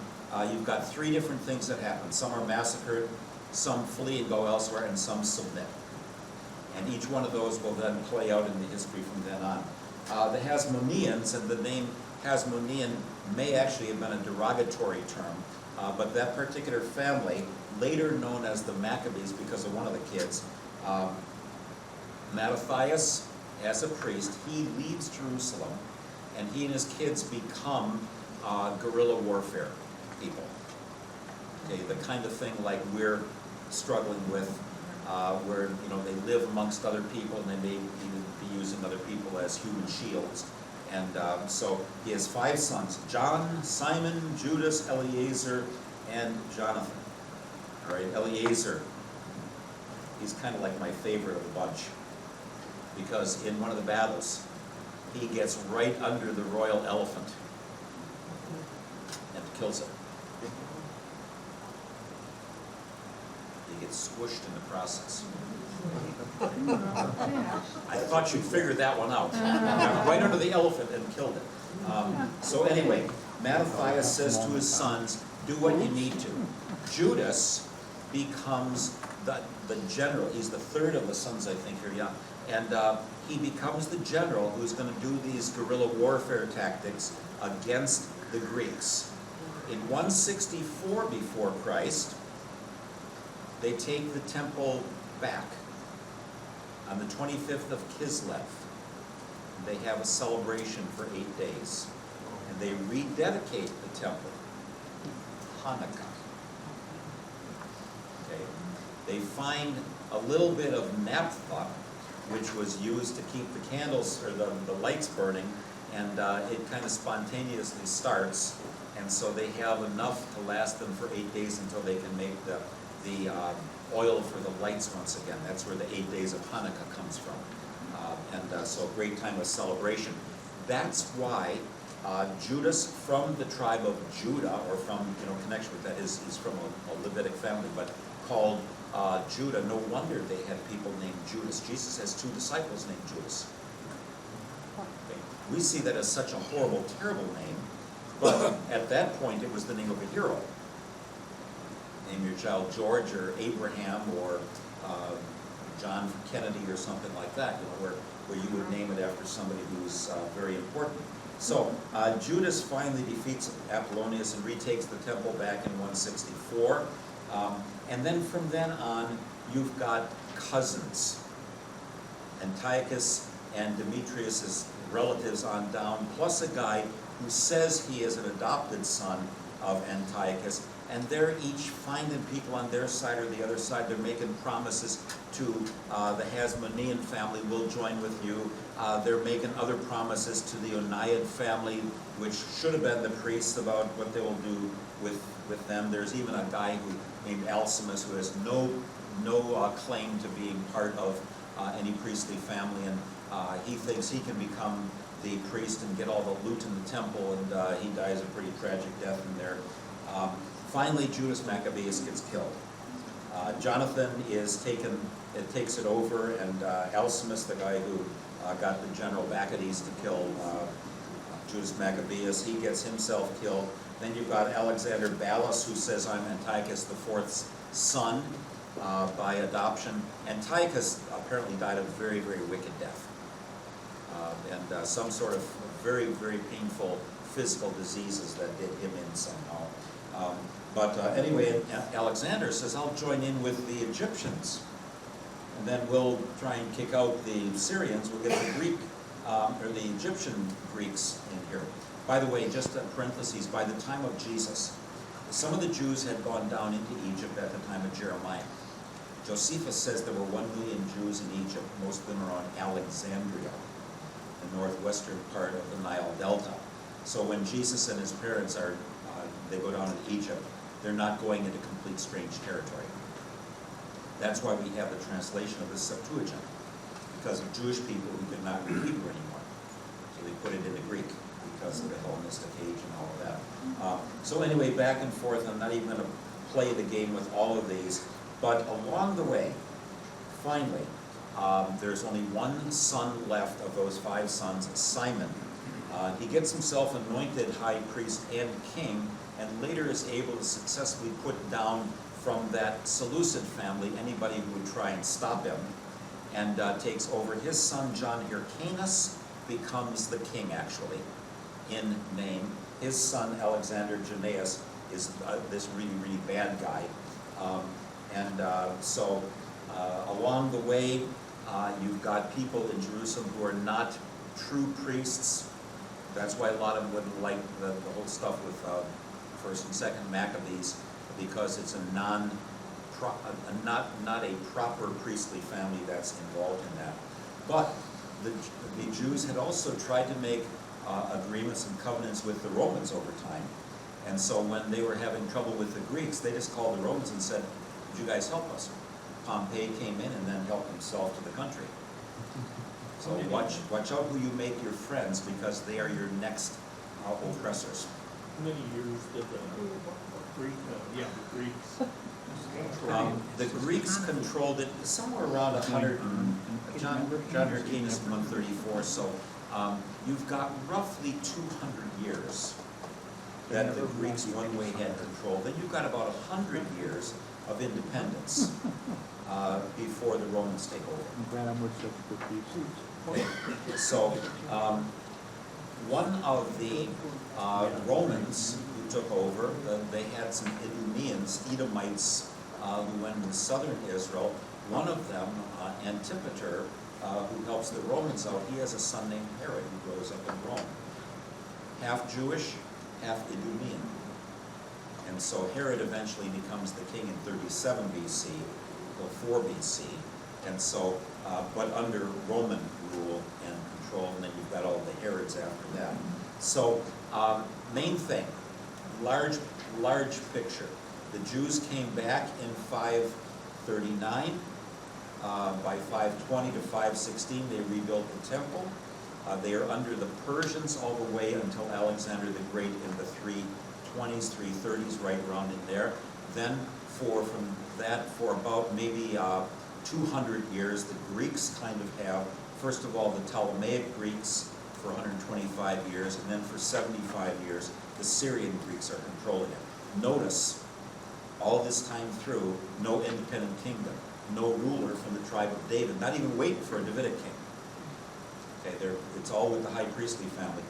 you've got three different things that happen. Some are massacred, some flee and go elsewhere, and some submit. And each one of those will then play out in the history from then on. The Hasmoneans, and the name Hasmonean may actually have been a derogatory term, but that particular family, later known as the Maccabees because of one of the kids, Mattathias, as a priest, he leaves Jerusalem, and he and his kids become guerrilla warfare people. Okay, the kind of thing like we're struggling with, where they live amongst other people, and they may even be using other people as human shields. And so he has 5 sons: John, Simon, Judas, Eleazar, and Jonathan. All right, Eleazar, he's kind of like my favorite of the bunch, because in one of the battles, he gets right under the royal elephant and kills it. He gets squished in the process. I thought you'd figured that one out. Right under the elephant and killed it. So anyway, Mattathias says to his sons, do what you need to. Judas becomes the general. He's the third of the sons, I think, here, yeah. And he becomes the general who's going to do these guerrilla warfare tactics against the Greeks. In 164 before Christ, they take the temple back. On the 25th of Kislev, they have a celebration for 8 days. And they rededicate the temple. Hanukkah. Okay. They find a little bit of naphtha, which was used to keep the candles or the lights burning, and it kind of spontaneously starts, and so they have enough to last them for 8 days until they can make the oil for the lights once again. That's where the 8 days of Hanukkah comes from, so a great time of celebration. That's why Judas, from the tribe of Judah, or from connection with that, is from a Levitic family, but called Judah. No wonder they had people named Judas. Jesus has 2 disciples named Judas. Okay. We see that as such a horrible, terrible name, but at that point it was the name of a hero. Name your child George or Abraham or John Kennedy or something like that, where you would name it after somebody who's very important. So Judas finally defeats Apollonius and retakes the temple back in 164. And then from then on, you've got cousins. Antiochus and Demetrius' relatives on down, plus a guy who says he is an adopted son of Antiochus, and they're each finding people on their side or the other side. They're making promises to the Hasmonean family, we'll join with you. They're making other promises to the Oniad family, which should have been the priests, about what they will do with them. There's even a guy named Alcimus who has no claim to being part of any priestly family, and he thinks he can become the priest and get all the loot in the temple, and he dies a pretty tragic death in there. Finally, Judas Maccabeus gets killed. Jonathan takes it over, and Alcimus, the guy who got the general Bacchides to kill Judas Maccabeus, he gets himself killed. Then you've got Alexander Ballas, who says, I'm Antiochus IV's son by adoption. Antiochus apparently died a very, very wicked death. And some sort of very, very painful physical diseases that did him in somehow. But anyway, Alexander says, I'll join in with the Egyptians, and then we'll try and kick out the Syrians. We'll get the Greek, or the Egyptian Greeks in here. By the way, just a parenthesis, by the time of Jesus, some of the Jews had gone down into Egypt at the time of Jeremiah. Josephus says there were 1 million Jews in Egypt. Most of them are on Alexandria, the northwestern part of the Nile Delta. So when Jesus and his parents they go down to Egypt, they're not going into complete strange territory. That's why we have the translation of the Septuagint, because of Jewish people who could not read Hebrew anymore. So they put it into Greek because of the Hellenistic age and all of that. So anyway, back and forth. I'm not even going to play the game with all of these, but along the way, finally, there's only one son left of those 5 sons, Simon. He gets himself anointed high priest and king, and later is able to successfully put down from that Seleucid family anybody who would try and stop him, and takes over. His son John Hyrcanus becomes the king, actually, in name. His son Alexander Jannaeus is this really, really bad guy. So along the way, you've got people in Jerusalem who are not true priests. That's why a lot of them wouldn't like the whole stuff with First and Second Maccabees, because it's not a proper priestly family that's involved in that. But the Jews had also tried to make agreements and covenants with the Romans over time. And so when they were having trouble with the Greeks, they just called the Romans and said, would you guys help us? Pompey came in and then helped himself to the country. So watch out who you make your friends, because they are your next oppressors. How many years did the Greeks? The Greeks controlled it somewhere around 100, John Hyrcanus 134, so you've got roughly 200 years that the Greeks one way had control. Then you've got about 100 years of independence before the Romans take over. Okay. So one of the Romans who took over, they had some Edomites who went into southern Israel. One of them, Antipater, who helps the Romans out, he has a son named Herod who grows up in Rome. Half Jewish, half Idumean. And so Herod eventually becomes the king in 37 BC, or 4 BC. And so, but under Roman rule and control, and then you've got all the Herods after that. So, main thing, large picture. The Jews came back in 539. By 520 to 516, they rebuilt the temple. They are under the Persians all the way until Alexander the Great in the 320s, 330s, right around in there. Then from that, for about maybe 200 years, the Greeks kind of have, first of all, the Ptolemaic Greeks for 125 years, and then for 75 years, the Syrian Greeks are controlling it. Notice, all this time through, no independent kingdom, no ruler from the tribe of David, not even waiting for a Davidic king. Okay, it's all with the high priestly family.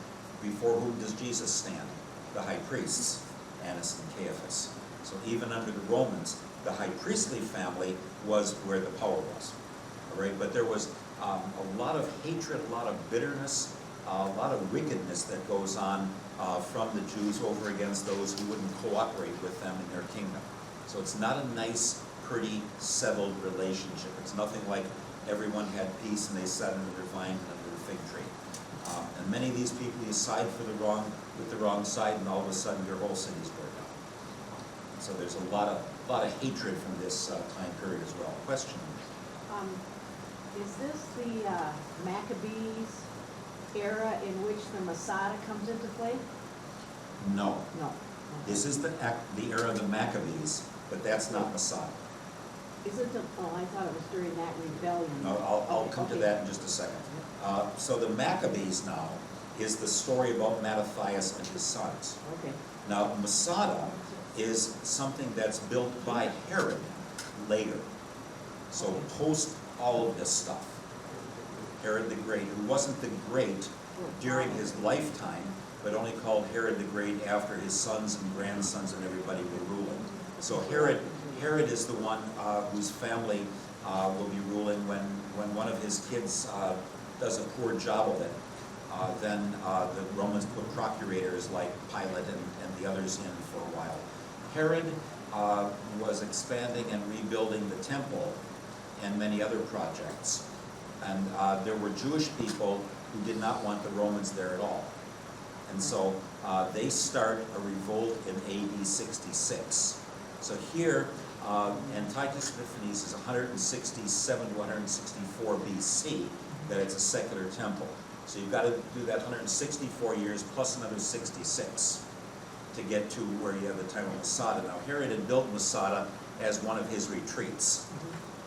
Before whom does Jesus stand? The high priests, Annas and Caiaphas. So even under the Romans, the high priestly family was where the power was. All right, but there was a lot of hatred, a lot of bitterness a lot of wickedness that goes on from the Jews over against those who wouldn't cooperate with them in their kingdom. So it's not a nice, pretty, settled relationship. It's nothing like everyone had peace and they sat under their vine and under the fig tree. And many of these people, you side with the wrong side, and all of a sudden your whole city's burned down. So there's a lot of hatred from this time period as well. Question? Is this the Maccabees era in which the Masada comes into play? No. No. This is the era of the Maccabees, but that's not Masada. Isn't it, oh, I thought it was during that rebellion. No, I'll come to that in just a second. So the Maccabees now is the story about Mattathias and his sons. Okay. Now, Masada is something that's built by Herod later. So post all of this stuff. Herod the Great, who wasn't the great during his lifetime, but only called Herod the Great after his sons and grandsons and everybody were ruling. So Herod is the one whose family will be ruling when one of his kids does a poor job of it. Then the Romans put procurators like Pilate and the others in for a while. Herod was expanding and rebuilding the temple and many other projects. And there were Jewish people who did not want the Romans there at all. And so they start a revolt in AD 66. So here, Antiochus Epiphanes is 167 to 164 BC, that it's a secular temple. So you've got to do that 164 years plus another 66 to get to where you have the time of Masada. Now Herod had built Masada as one of his retreats.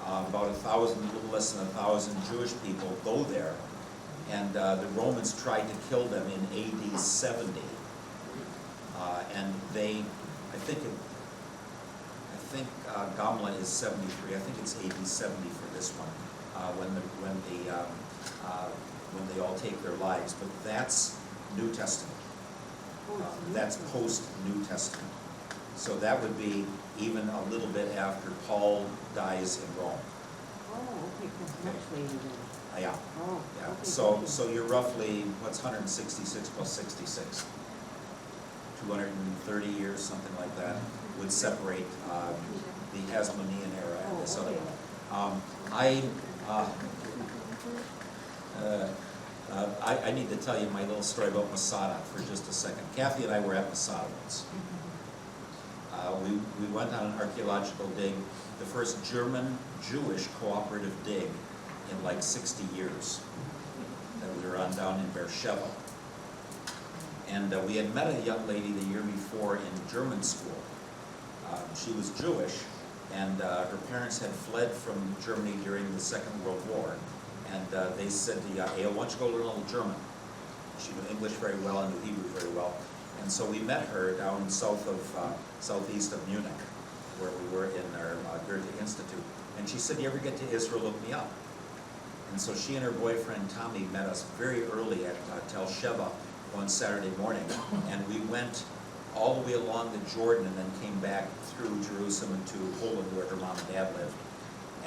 About 1,000, a little less than 1,000 Jewish people go there, and the Romans tried to kill them in AD 70. And they, I think Gamla is 73. I think it's AD 70 for this one, when they all take their lives. But that's New Testament. That's post New Testament. So that would be even a little bit after Paul dies in Rome. Oh, okay, that's much later than. Yeah. Oh, Yeah. okay. So you're roughly, what's 166 plus 66? 230 years, something like that, would separate the Hasmonean era and this other one. I need to tell you my little story about Masada for just a second. Kathy and I were at Masada once. We went on an archaeological dig, the first German-Jewish cooperative dig in like 60 years that we were on down in Beersheba. And we had met a young lady the year before in German school. She was Jewish, and her parents had fled from Germany during the Second World War. And they said to Yael, why don't you go learn a little German? She knew English very well and knew Hebrew very well. And so we met her down southeast of Munich, where we were in our Goethe Institute. And she said, you ever get to Israel, look me up. And so she and her boyfriend Tommy met us very early at Tel Sheva one Saturday morning. And we went all the way along the Jordan and then came back through Jerusalem to Poland where her mom and dad lived.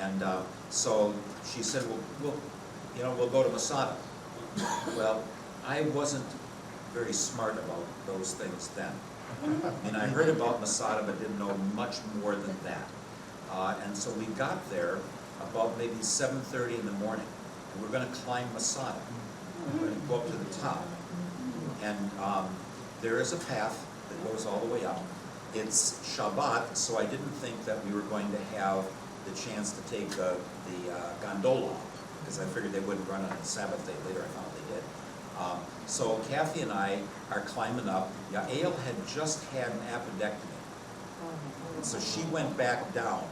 And so she said, we'll go to Masada. Well, I wasn't very smart about those things then. I mean, I heard about Masada, but didn't know much more than that. And so we got there about maybe 7:30 in the morning, and we're going to climb Masada. We're going to go up to the top. And there is a path that goes all the way up. It's Shabbat, so I didn't think that we were going to have the chance to take the gondola up, because I figured they wouldn't run on the Sabbath day. Later I found they did. So Kathy and I are climbing up. Yael had just had an appendectomy, so she went back down.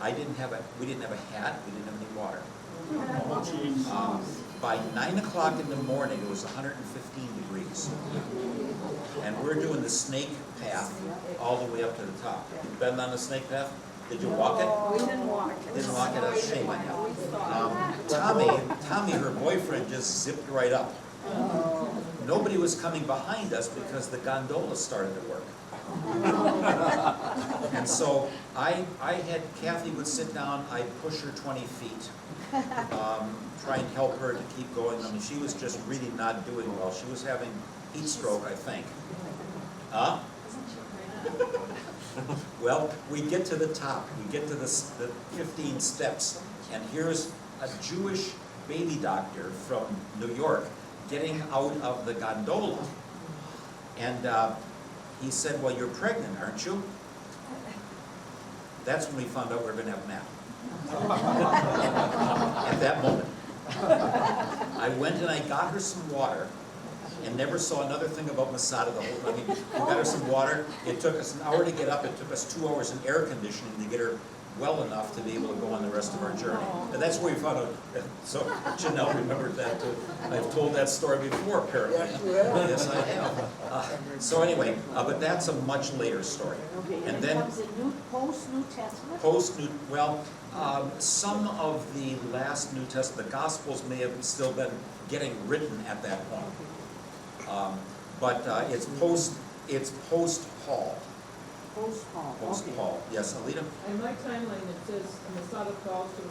We didn't have a hat, we didn't have any water. By 9 o'clock in the morning, it was 115 degrees. And we're doing the snake path all the way up to the top. You been on the snake path? Did you walk it? We didn't walk it. Didn't walk it, that's a shame on you. Tommy, her boyfriend, just zipped right up. Nobody was coming behind us because the gondola started to work. And so I had Kathy would sit down, I'd push her 20 feet, try and help her to keep going. I mean, she was just really not doing well. She was having heat stroke, I think. Huh? Well, we get to the top, we get to the 15 steps, and here's a Jewish baby doctor from New York getting out of the gondola. And he said, well, you're pregnant, aren't you? That's when we found out we were going to have nap. At that moment. I went and I got her some water and never saw another thing about Masada the whole time. We got her some water. It took us an hour to get up. It took us 2 hours in air conditioning to get her well enough to be able to go on the rest of our journey. And that's where we found out. So Janelle remembered that too. I've told that story before, apparently. Yes, you have. Yes, I have. So anyway, but that's a much later story. Okay, And and then it comes in post-New Testament? Post-New, well, some of the last New Testament, the Gospels may have still been getting written at that point. But it's post-Paul. Post-Paul, okay. Post-Paul, yes, Alita? In my timeline, it says Masada calls to the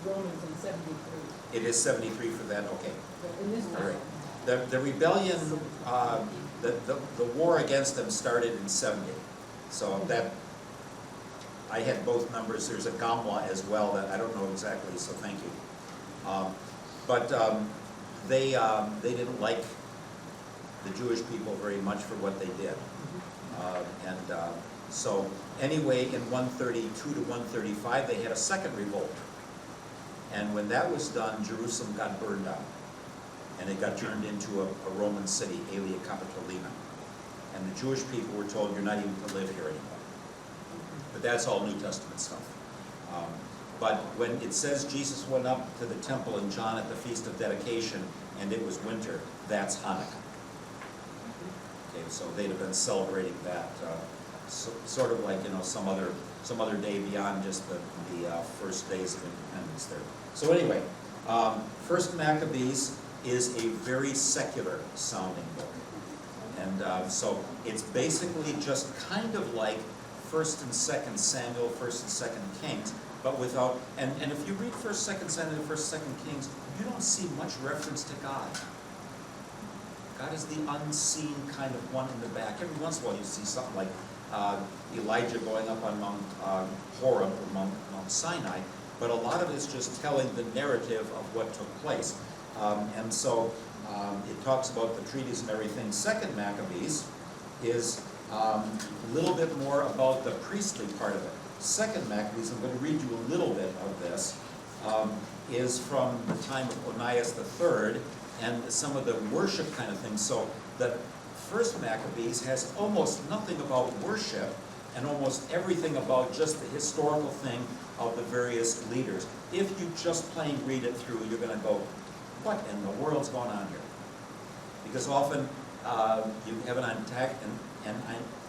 Romans in 73. It is 73 for that, okay. But in this All right. time, The rebellion, the war against them started in 70. So that, I had both numbers. There's a Gamla as well that I don't know exactly, so thank you. But they didn't like the Jewish people very much for what they did. So anyway, in 132 to 135, they had a second revolt. And when that was done, Jerusalem got burned down. And it got turned into a Roman city, Aelia Capitolina. And the Jewish people were told, you're not even to live here anymore. But that's all New Testament stuff. But when it says Jesus went up to the temple in John at the Feast of Dedication, and it was winter, that's Hanukkah. Okay, so they'd have been celebrating that, sort of like, some other day beyond just the first days of independence there. So anyway, First Maccabees is a very secular sounding book. And so it's basically just kind of like 1st and 2nd Samuel, 1st and 2nd Kings, but without, and if you read 1st, 2nd Samuel, 1st, 2nd Kings, you don't see much reference to God. God is the unseen kind of one in the back. Every once in a while you see something like Elijah going up on Mount Horeb or Mount Sinai, but a lot of it is just telling the narrative of what took place. And so it talks about the treaties and everything. 2nd Maccabees is a little bit more about the priestly part of it. 2nd Maccabees, I'm going to read you a little bit of this, is from the time of Onias III and some of the worship kind of things. So the 1st Maccabees has almost nothing about worship and almost everything about just the historical thing of the various leaders. If you just plain read it through, you're going to go, what in the world's going on here? Because often you have an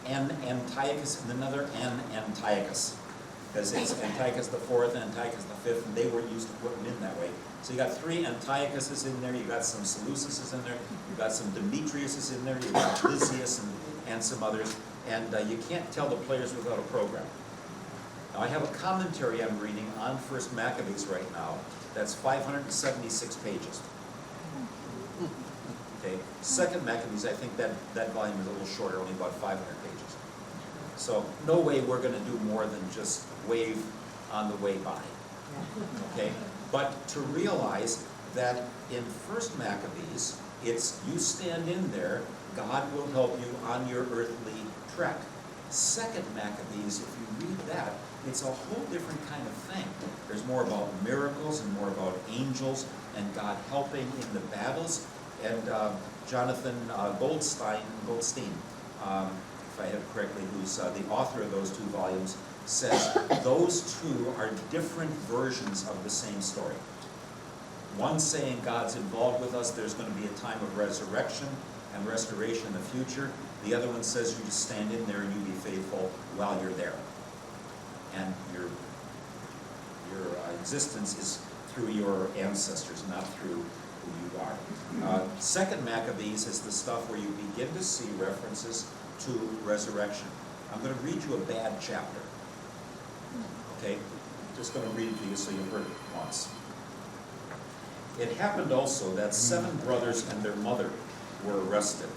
Antiochus and another Antiochus. Because it's Antiochus the 4th and Antiochus the 5th, and they weren't used to putting them in that way. So you got 3 Antiochuses in there, you got some Seleucuses in there, you got some Demetriuses in there, you got Lysias and some others, and you can't tell the players without a program. Now I have a commentary I'm reading on 1st Maccabees right now. That's 576 pages. Okay, 2nd Maccabees, I think that volume is a little shorter, only about 500 pages. So no way we're going to do more than just wave on the way by. Okay, but to realize that in 1st Maccabees, it's you stand in there, God will help you on your earthly trek. 2nd Maccabees, if you read that, it's a whole different kind of thing. There's more about miracles and more about angels and God helping in the battles. And Jonathan Goldstein, if I have it correctly, who's the author of those 2 volumes, says those 2 are different versions of the same story. One saying God's involved with us, there's going to be a time of resurrection and restoration in the future. The other one says you just stand in there and you be faithful while you're there. And your existence is through your ancestors, not through who you are. 2nd Maccabees is the stuff where you begin to see references to resurrection. I'm going to read you a bad chapter. Okay? Just going to read it to you so you've heard it once. It happened also that 7 brothers and their mother were arrested,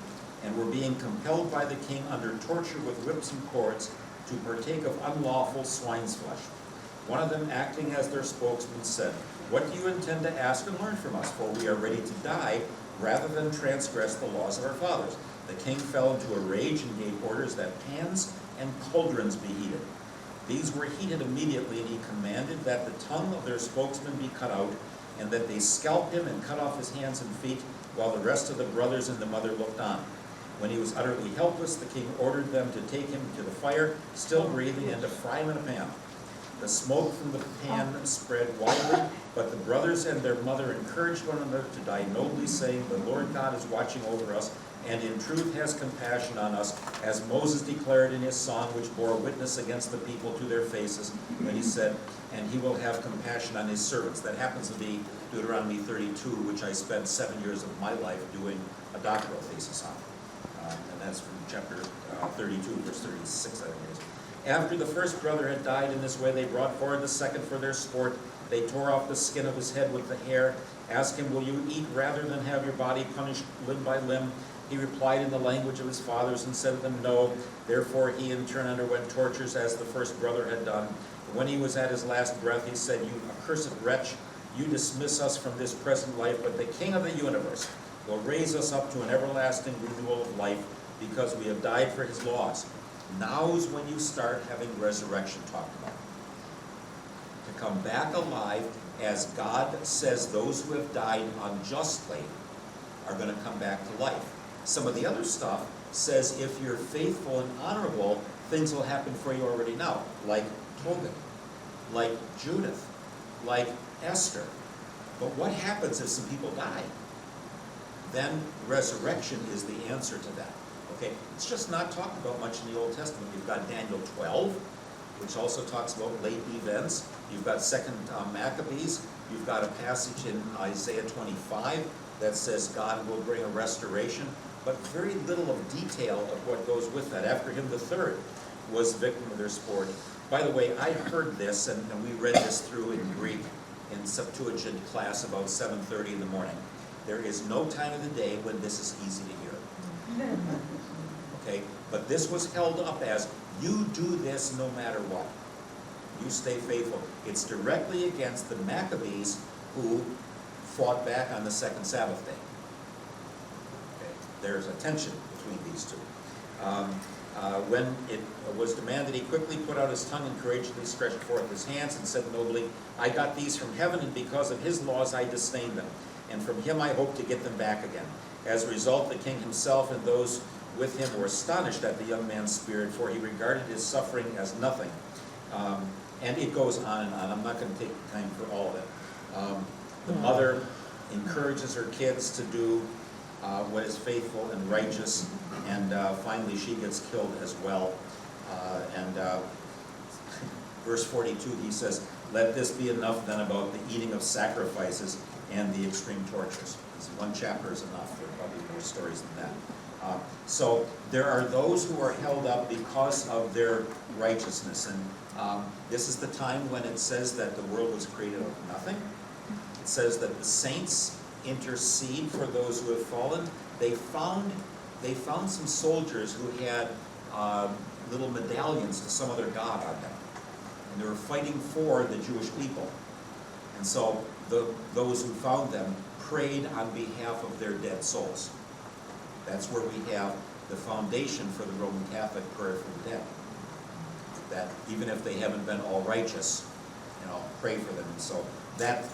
and were being compelled by the king under torture with whips and cords to partake of unlawful swine's flesh. One of them, acting as their spokesman, said, "What do you intend to ask and learn from us? For we are ready to die rather than transgress the laws of our fathers." The king fell into a rage and gave orders that pans and cauldrons be heated. These were heated immediately, and he commanded that the tongue of their spokesman be cut out, and that they scalp him and cut off his hands and feet, while the rest of the brothers and the mother looked on. When he was utterly helpless, the king ordered them to take him to the fire, still breathing, and to fry him in a pan. The smoke from the pan spread widely, but the brothers and their mother encouraged one another to die nobly, saying, "The Lord God is watching over us, and in truth has compassion on us, as Moses declared in his song, which bore witness against the people to their faces, when he said, 'And he will have compassion on his servants.'" That happens to be Deuteronomy 32, which I spent 7 years of my life doing a doctoral thesis on. And that's from chapter 32, verse 36, I think it is. After the first brother had died in this way, they brought forward the second for their sport. They tore off the skin of his head with the hair, asked him, "Will you eat rather than have your body punished limb by limb?" He replied in the language of his fathers and said to them, "No." Therefore he in turn underwent tortures as the first brother had done. When he was at his last breath, he said, "You accursed wretch, you dismiss us from this present life, but the King of the universe will raise us up to an everlasting renewal of life, because we have died for his laws." Now's when you start having resurrection talked about. To come back alive, as God says those who have died unjustly are going to come back to life. Some of the other stuff says if you're faithful and honorable, things will happen for you already now, like Tobit, like Judith, like Esther. But what happens if some people die? Then resurrection is the answer to that. Okay, it's just not talked about much in the Old Testament. You've got Daniel 12, which also talks about late events. You've got 2nd Maccabees. You've got a passage in Isaiah 25 that says God will bring a restoration, but very little of detail of what goes with that. After him, the third was the victim of their sport. By the way, I heard this, and we read this through in Greek in Septuagint class about 7:30 in the morning. There is no time of the day when this is easy to hear. Okay, but this was held up as, you do this no matter what. You stay faithful. It's directly against the Maccabees who fought back on the second Sabbath day. Okay, there's a tension between these two. When it was demanded, he quickly put out his tongue and courageously stretched forth his hands and said nobly, "I got these from heaven, and because of his laws I disdained them, and from him I hope to get them back again." As a result, the king himself and those with him were astonished at the young man's spirit, for he regarded his suffering as nothing. And it goes on and on. I'm not going to take time for all of it. The mother encourages her kids to do what is faithful and righteous, and finally she gets killed as well. Verse 42, he says, "Let this be enough then about the eating of sacrifices and the extreme tortures." This one chapter is enough. There are probably more stories than that. So there are those who are held up because of their righteousness. And this is the time when it says that the world was created out of nothing. It says that the saints intercede for those who have fallen. They found some soldiers who had little medallions to some other god on them. And they were fighting for the Jewish people. And so those who found them prayed on behalf of their dead souls. That's where we have the foundation for the Roman Catholic prayer for the dead. That even if they haven't been all righteous, pray for them. And so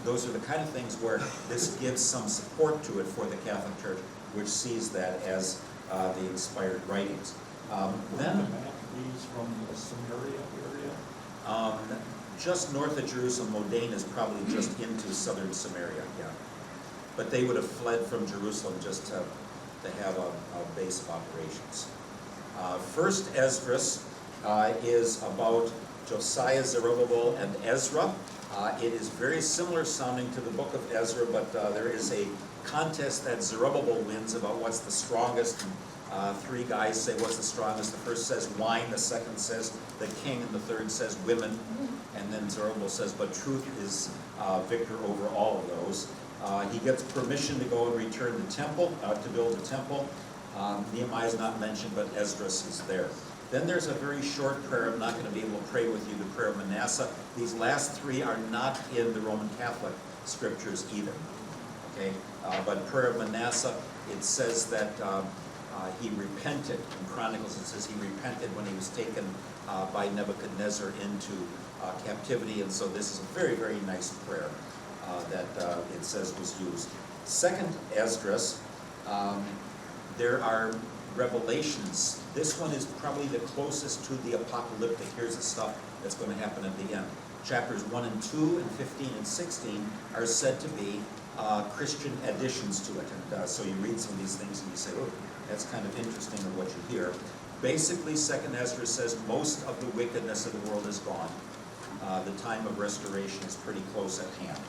those are the kind of things where this gives some support to it for the Catholic Church, which sees that as the inspired writings. Then the Maccabees from the Samaria area? Just north of Jerusalem, Modane is probably just into southern Samaria, yeah. But they would have fled from Jerusalem just to have a base of operations. First Esdras is about Josiah, Zerubbabel, and Ezra. It is very similar sounding to the book of Ezra, but there is a contest that Zerubbabel wins about what's the strongest Three guys say what's the strongest. The first says wine, the second says the king, and the third says women. And then Zerubbabel says, but truth is victor over all of those. He gets permission to go and return the temple, to build the temple. Nehemiah is not mentioned, but Esdras is there. Then there's a very short prayer. I'm not going to be able to pray with you, the prayer of Manasseh. These last three are not in the Roman Catholic scriptures either. Okay, but prayer of Manasseh, it says that he repented. In Chronicles it says he repented when he was taken by Nebuchadnezzar into captivity, and so this is a very, very nice prayer that it says was used. Second Esdras, there are revelations. This one is probably the closest to the apocalyptic. Here's the stuff that's going to happen at the end. Chapters 1 and 2 and 15 and 16 are said to be Christian additions to it. And so you read some of these things and you say, oh, that's kind of interesting of what you hear. Basically, Second Ezra says most of the wickedness of the world is gone. The time of restoration is pretty close at hand.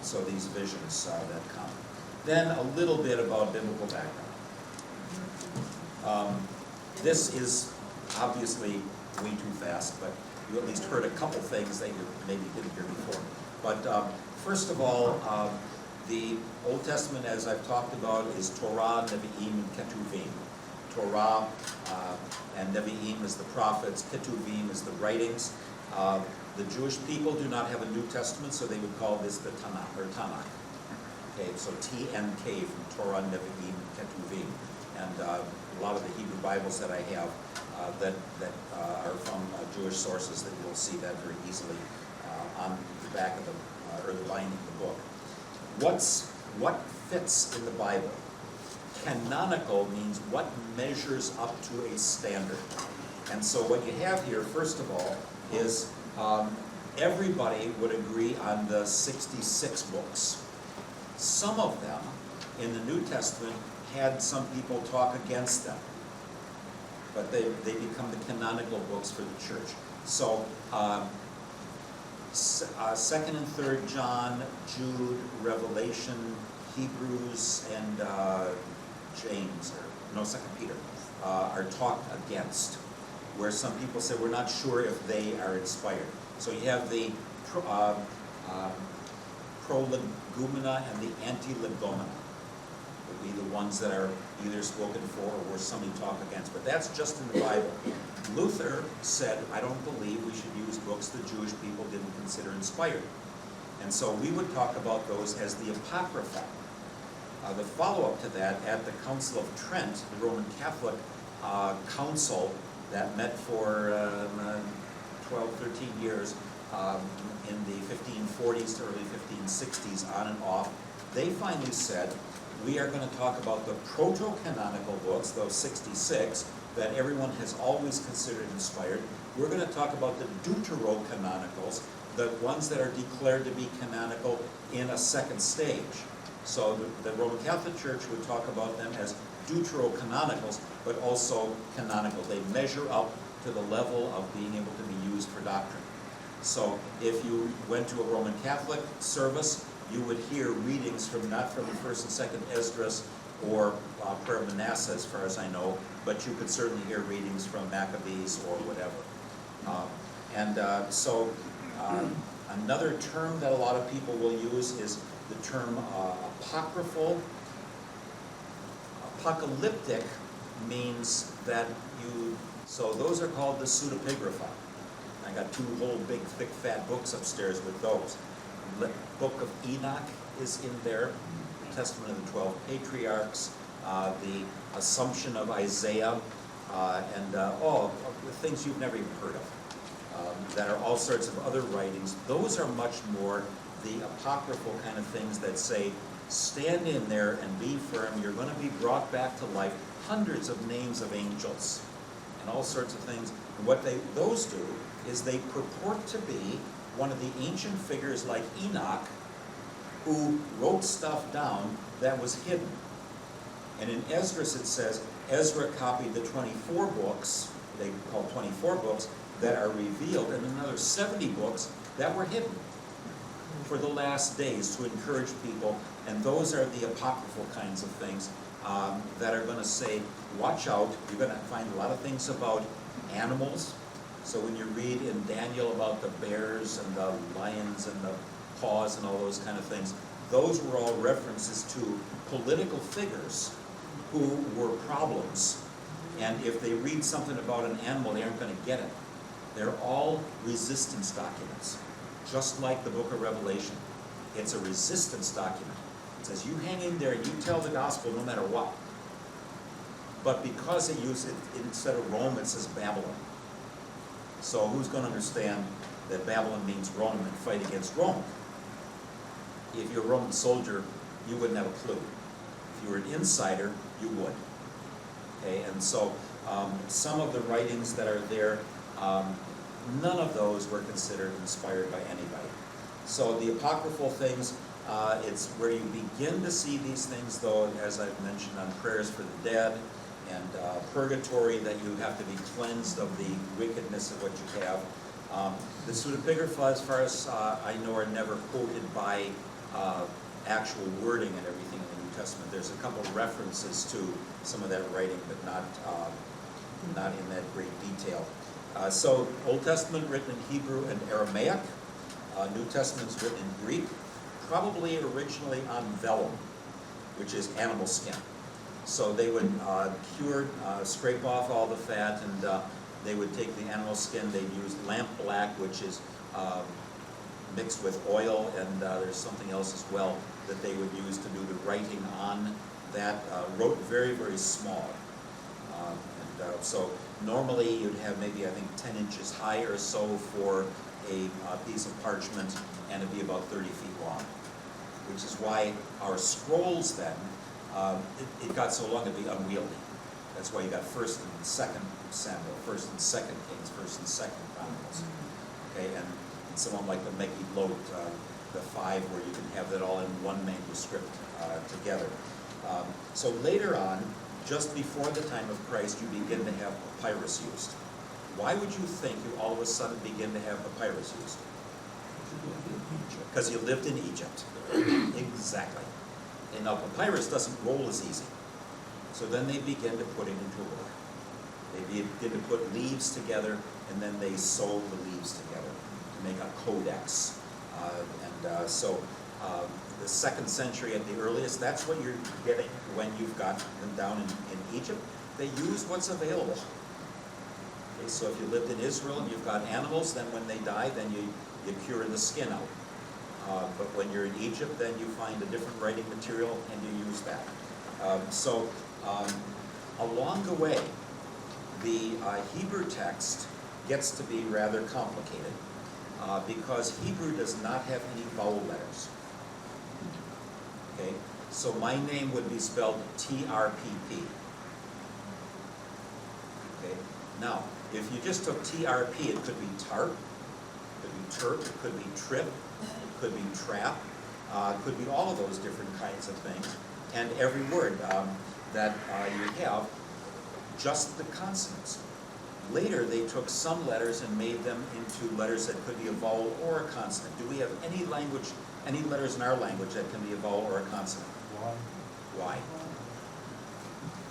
So these visions that come. Then a little bit about biblical background. This is obviously way too fast, but you at least heard a couple things that you maybe didn't hear before. But first of all, the Old Testament, as I've talked about, is Torah, Nevi'im, and Ketuvim. Torah and Nevi'im is the prophets, Ketuvim is the writings. The Jewish people do not have a New Testament, so they would call this the Tanakh, or Tanakh. Okay, so TNK from Torah, Nevi'im, Ketuvim. And a lot of the Hebrew Bibles that I have that are from Jewish sources, that you'll see that very easily on the back of the, or the binding of the book. What fits in the Bible? Canonical means what measures up to a standard. And so what you have here, first of all, is everybody would agree on the 66 books. Some of them in the New Testament had some people talk against them, but they become the canonical books for the church. So 2nd and 3rd John, Jude, Revelation, Hebrews, and James, or no, 2nd Peter, are talked against, where some people say we're not sure if they are inspired. So you have the prolegomena and the antilegomena would be the ones that are either spoken for or where somebody talk against. But that's just in the Bible. Luther said, I don't believe we should use books the Jewish people didn't consider inspired. And so we would talk about those as the Apocrypha. The follow-up to that, at the Council of Trent, the Roman Catholic council that met for 12, 13 years in the 1540s to early 1560s, on and off, they finally said, we are going to talk about the proto-canonical books, those 66, that everyone has always considered inspired. We're going to talk about the deuterocanonicals, the ones that are declared to be canonical in a second stage. So the Roman Catholic Church would talk about them as deuterocanonicals, but also canonical. They measure up to the level of being able to be used for doctrine. So if you went to a Roman Catholic service, you would hear readings from, not from the 1st and 2nd Esdras or prayer of Manasseh, as far as I know, but you could certainly hear readings from Maccabees or whatever. So another term that a lot of people will use is the term apocryphal. Apocalyptic means that so those are called the pseudepigrapha. I got 2 whole big, thick, fat books upstairs with those. The Book of Enoch is in there, the Testament of the 12 Patriarchs, the Assumption of Isaiah, and all the things you've never even heard of, that are all sorts of other writings. Those are much more the apocryphal kind of things that say, stand in there and be firm, you're going to be brought back to life. Hundreds of names of angels and all sorts of things. And what those do is they purport to be one of the ancient figures like Enoch, who wrote stuff down that was hidden. And in Esdras it says, Ezra copied the 24 books, they call 24 books, that are revealed, and another 70 books that were hidden for the last days to encourage people. And those are the apocryphal kinds of things that are gonna say, watch out, you're gonna find a lot of things about animals. So when you read in Daniel about the bears and the lions and the paws and all those kind of things, those were all references to political figures who were problems. And if they read something about an animal, they aren't gonna get it. They're all resistance documents, just like the book of Revelation. It's a resistance document. It says, you hang in there and you tell the gospel no matter what. But because they use it, instead of Rome, it says Babylon. So who's gonna understand that Babylon means Rome and fight against Rome? If you're a Roman soldier, you wouldn't have a clue. If you were an insider, you would. Okay, and so some of the writings that are there, none of those were considered inspired by anybody. So the apocryphal things, it's where you begin to see these things, though, as I've mentioned, on prayers for the dead and purgatory, that you have to be cleansed of the wickedness of what you have. The pseudepigrapha, as far as I know, are never quoted by actual wording and everything in the New Testament. There's a couple of references to some of that writing, but not in that great detail. So Old Testament written in Hebrew and Aramaic, New Testament's written in Greek, probably originally on vellum, which is animal skin. So they would scrape off all the fat, and they would take the animal skin. They'd use lamp black, which is mixed with oil, and there's something else as well that they would use to do the writing on that. Wrote very, very small. So normally you'd have maybe, I think, 10 inches high or so for a piece of parchment, and it'd be about 30 feet long, which is why our scrolls then, it got so long it'd be unwieldy. That's why you got 1st and 2nd Samuel, 1st and 2nd Kings, 1st and 2nd Chronicles. Okay, and someone like the Meki Lot, the 5, where you can have that all in one manuscript together. So later on, just before the time of Christ, you begin to have papyrus used. Why would you think you all of a sudden begin to have papyrus used? Because you lived in Egypt. Exactly. And now papyrus doesn't roll as easy. So then they begin to put it into work. They begin to put leaves together, and then they sew the leaves together to make a codex. So the 2nd century at the earliest, that's what you're getting when you've got them down in Egypt. They use what's available. Okay, so if you lived in Israel and you've got animals, then when they die, then you cure the skin out. But when you're in Egypt, then you find a different writing material and you use that. Along the way, the Hebrew text gets to be rather complicated because Hebrew does not have any vowel letters. Okay, so my name would be spelled T-R-P-P. Okay, now, if you just took T-R-P, it could be tarp, it could be turp, it could be trip, it could be trap, it could be all of those different kinds of things. And every word that you have, just the consonants. Later, they took some letters and made them into letters that could be a vowel or a consonant. Do we have any language, any letters in our language that can be a vowel or a consonant? Why?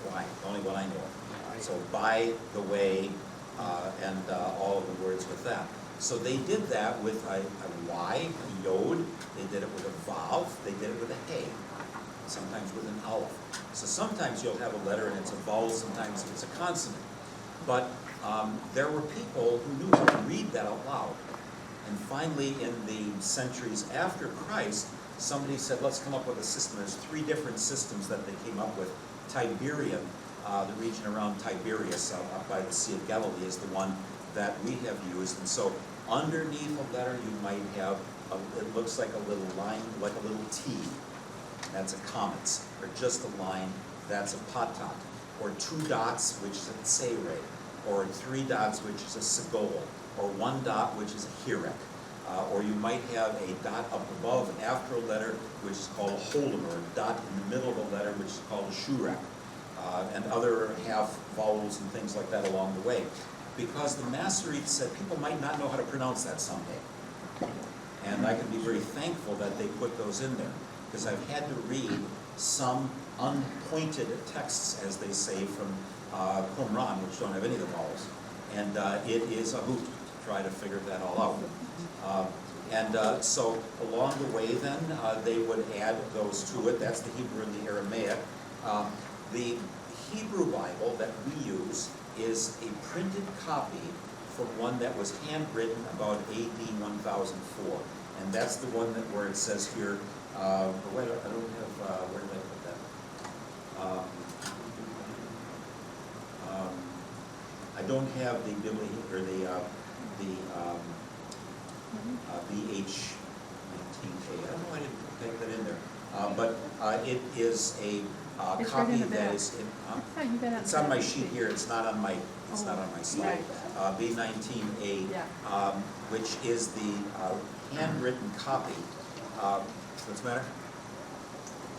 Why? Only one I know of. So by the way, and all of the words with that. So they did that with a Y, a yod. They did it with a vav. They did it with a hey. Sometimes with an aleph. So sometimes you'll have a letter and it's a vowel. Sometimes it's a consonant. But there were people who knew how to read that out loud. And finally, in the centuries after Christ, somebody said, let's come up with a system. There's 3 different systems that they came up with. Tiberian, the region around Tiberias, up by the Sea of Galilee, is the one that we have used. And so underneath a letter, you might have, it looks like a little line, like a little T. That's a comets. Or just a line, that's a patat. Or 2 dots, which is a tsere. Or 3 dots, which is a segol. Or 1 dot, which is a hirek. Or you might have a dot up above after a letter, which is called a holden, or a dot in the middle of a letter, which is called a shurek. And other half vowels and things like that along the way. Because the Masoretes said people might not know how to pronounce that someday. And I can be very thankful that they put those in there. Because I've had to read some unpointed texts, as they say, from Qumran, which don't have any of the vowels. And it is a hoot to try to figure that all out. So along the way then, they would add those to it. That's the Hebrew and the Aramaic. The Hebrew Bible that we use is a printed copy from one that was handwritten about AD 1004. And that's the one that where it says here, wait, I don't have, where did I put that? I don't have the BH 19K. I don't know why I didn't take that in there. But it is a It's copy right in the that back. is in, Oh, you got it. it's on my sheet here, it's not on my slide. B19A, which is the handwritten copy. What's the matter?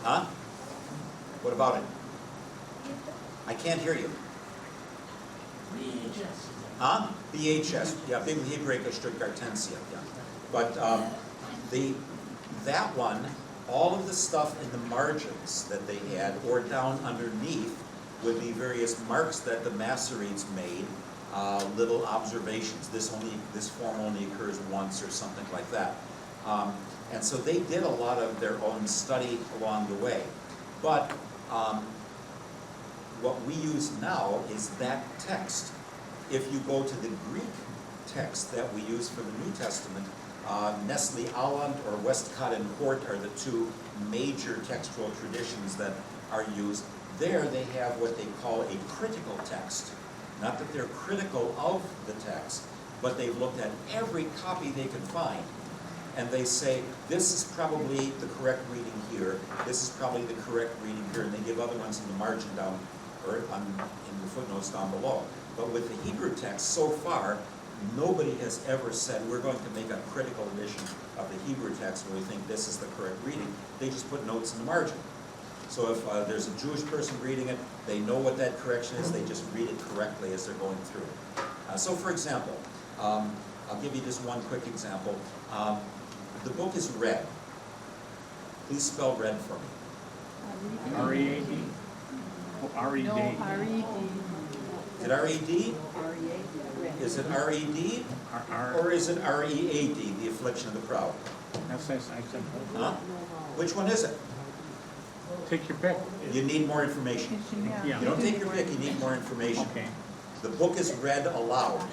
Huh? What about it? I can't hear you. Huh? BHS, yeah, Biblia Hebraica Stuttgartensia, yeah. But that one, all of the stuff in the margins that they had, or down underneath, would be various marks that the Masoretes made, little observations. This form only occurs once, or something like that. And so they did a lot of their own study along the way. But what we use now is that text. If you go to the Greek text that we use for the New Testament, Nestle Aland or Westcott and Hort are the two major textual traditions that are used. There they have what they call a critical text. Not that they're critical of the text, but they've looked at every copy they can find. And they say, this is probably the correct reading here, this is probably the correct reading here, and they give other ones in the margin down, or in the footnotes down below. But with the Hebrew text, so far, nobody has ever said, we're going to make a critical edition of the Hebrew text where we think this is the correct reading. They just put notes in the margin. So if there's a Jewish person reading it, they know what that correction is, they just read it correctly as they're going through it. So for example, I'll give you just one quick example. The book is red. Please spell red for me. R-E-A-D? Oh, R-E-D. No, R-E-D. Is it R-E-D? Is it R-E-D? Or is it R-E-A-D, the affliction of the proud? I said, Huh? Which one is it? take your pick. You need more information. Yeah. You don't take your pick, you need more information. Okay. The book is read aloud.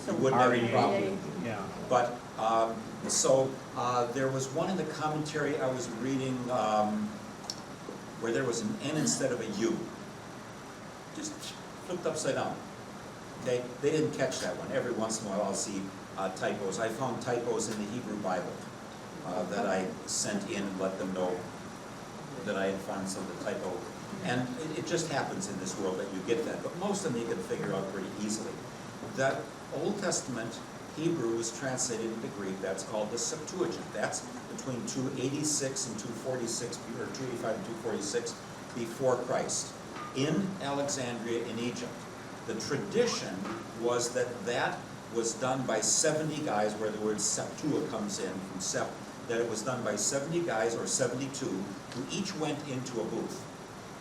You wouldn't have any problem. Yeah. But, there was one in the commentary I was reading where there was an N instead of a U. Just flipped upside down. Okay, they didn't catch that one. Every once in a while I'll see typos. I found typos in the Hebrew Bible that I sent in and let them know that I had found some of the typo. And it just happens in this world that you get that, but most of them you can figure out pretty easily. That Old Testament Hebrew was translated into Greek. That's called the Septuagint. That's between 286 and 246, or 285 and 246 before Christ, in Alexandria in Egypt. The tradition was that that was done by 70 guys, where the word septua comes in from sept, that it was done by 70 guys or 72 who each went into a booth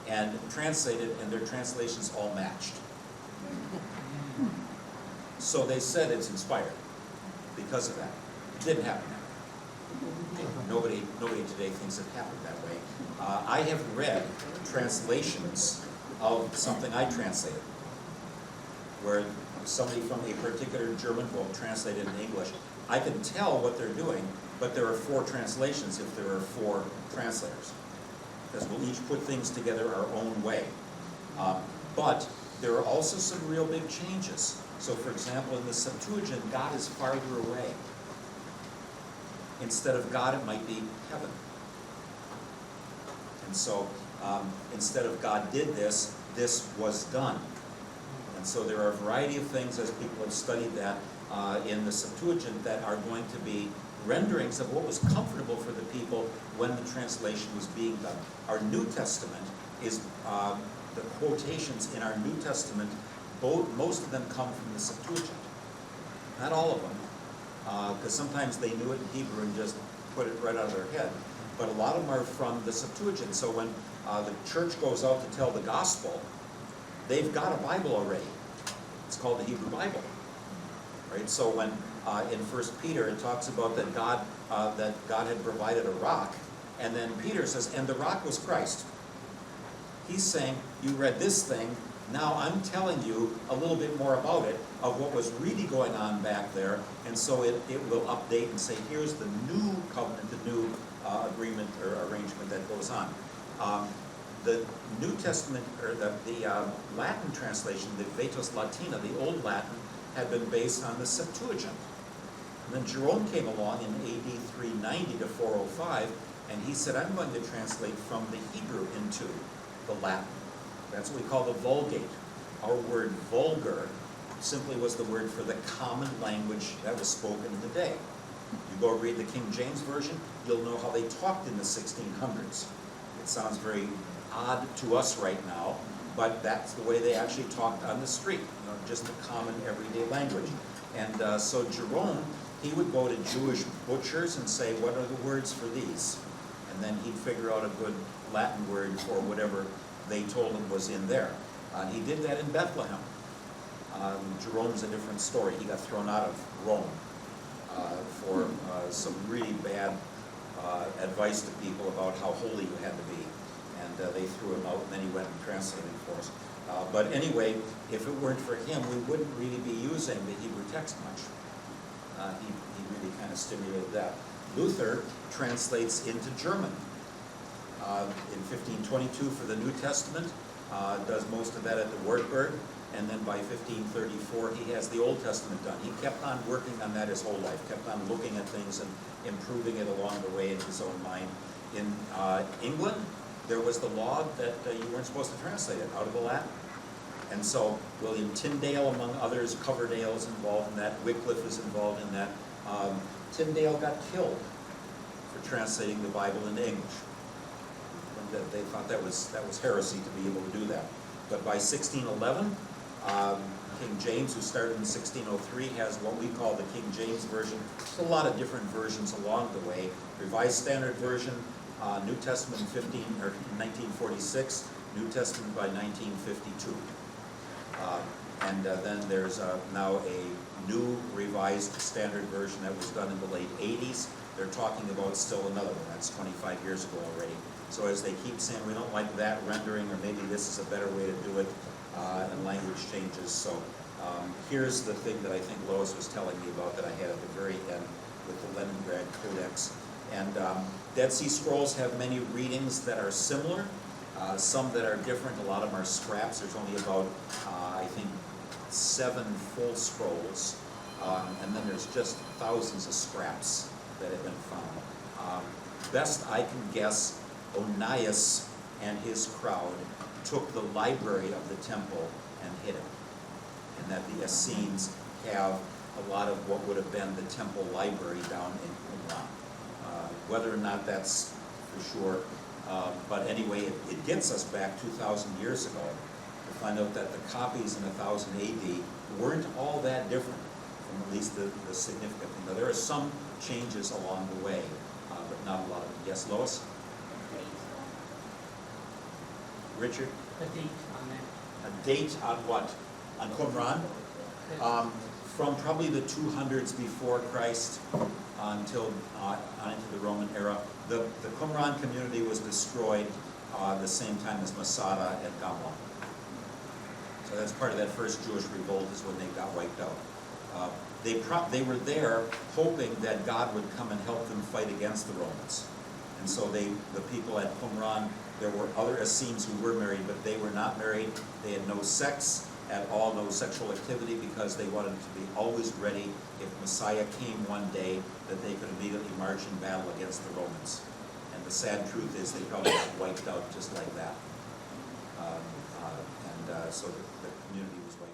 and translated, and their translations all matched. So they said it's inspired because of that. It didn't happen that way. Nobody today thinks it happened that way. I have read translations of something I translated, where somebody from a particular German book translated in English. I can tell what they're doing, but there are 4 translations if there are 4 translators, because we'll each put things together our own way. But there are also some real big changes. So for example, in the Septuagint, God is farther away. Instead of God, it might be heaven. And so instead of God did this, this was done. And so there are a variety of things, as people have studied that, in the Septuagint, that are going to be renderings of what was comfortable for the people when the translation was being done. Our New Testament is, the quotations in our New Testament, most of them come from the Septuagint. Not all of them, because sometimes they knew it in Hebrew and just put it right out of their head. but a lot of them are from the Septuagint. So when the church goes out to tell the gospel, they've got a Bible already. It's called the Hebrew Bible, right? So when in 1 Peter it talks about that God had provided a rock, and then Peter says, and the rock was Christ. He's saying, you read this thing, now I'm telling you a little bit more about it, of what was really going on back there, and so it will update and say, here's the new covenant, the new agreement or arrangement that goes on. The New Testament, or the Latin translation, the Vetus Latina, the Old Latin, had been based on the Septuagint. And then Jerome came along in AD 390 to 405, and he said, I'm going to translate from the Hebrew into the Latin. That's what we call the Vulgate. Our word vulgar simply was the word for the common language that was spoken in the day. You go read the King James Version, you'll know how they talked in the 1600s. It sounds very odd to us right now, but that's the way they actually talked on the street, just the common everyday language. And so Jerome, he would go to Jewish butchers and say, what are the words for these? And then he'd figure out a good Latin word for whatever they told him was in there. He did that in Bethlehem. Jerome's a different story. He got thrown out of Rome for some really bad advice to people about how holy you had to be. And they threw him out, and then he went and translated for us. But anyway, if it weren't for him, we wouldn't really be using the Hebrew text much. He really kind of stimulated that. Luther translates into German. In 1522 for the New Testament, does most of that at the Wartburg, and then by 1534 he has the Old Testament done. He kept on working on that his whole life, kept on looking at things and improving it along the way in his own mind. In England, there was the law that you weren't supposed to translate it out of the Latin. And so William Tyndale, among others, Coverdale is involved in that, Wycliffe is involved in that. Tyndale got killed for translating the Bible into English. And they thought that was heresy to be able to do that. But by 1611, King James, who started in 1603, has what we call the King James Version. There's a lot of different versions along the way. Revised Standard Version, New Testament in 1946, New Testament by 1952. And then there's now a new Revised Standard Version that was done in the late 80s. They're talking about still another one. That's 25 years ago already. So as they keep saying, we don't like that rendering, or maybe this is a better way to do it, and language changes. So here's the thing that I think Lois was telling me about that I had at the very end with the Leningrad Codex. And Dead Sea Scrolls have many readings that are similar, some that are different. A lot of them are scraps. There's only about, I think, 7 full scrolls, and then there's just thousands of scraps that have been found. Best I can guess, Onias and his crowd took the library of the temple and hid it. And that the Essenes have a lot of what would have been the temple library down in Qumran. Whether or not that's for sure, but anyway, it gets us back 2,000 years ago to find out that the copies in 1000 AD weren't all that different from at least the significant thing. Now, there are some changes along the way, but not a lot of them. Yes, Lois? Richard? A date on that. A date on what? On Qumran? From probably the 200s before Christ until into the Roman era. The Qumran community was destroyed the same time as Masada and Gamla. So that's part of that first Jewish revolt, is when they got wiped out. They were there hoping that God would come and help them fight against the Romans. And so the people at Qumran, there were other Essenes who were married, but they were not married. They had no sex at all, no sexual activity, because they wanted to be always ready if Messiah came one day, that they could immediately march in battle against the Romans. And the sad truth is they probably got wiped out just like that. So the community was wiped out.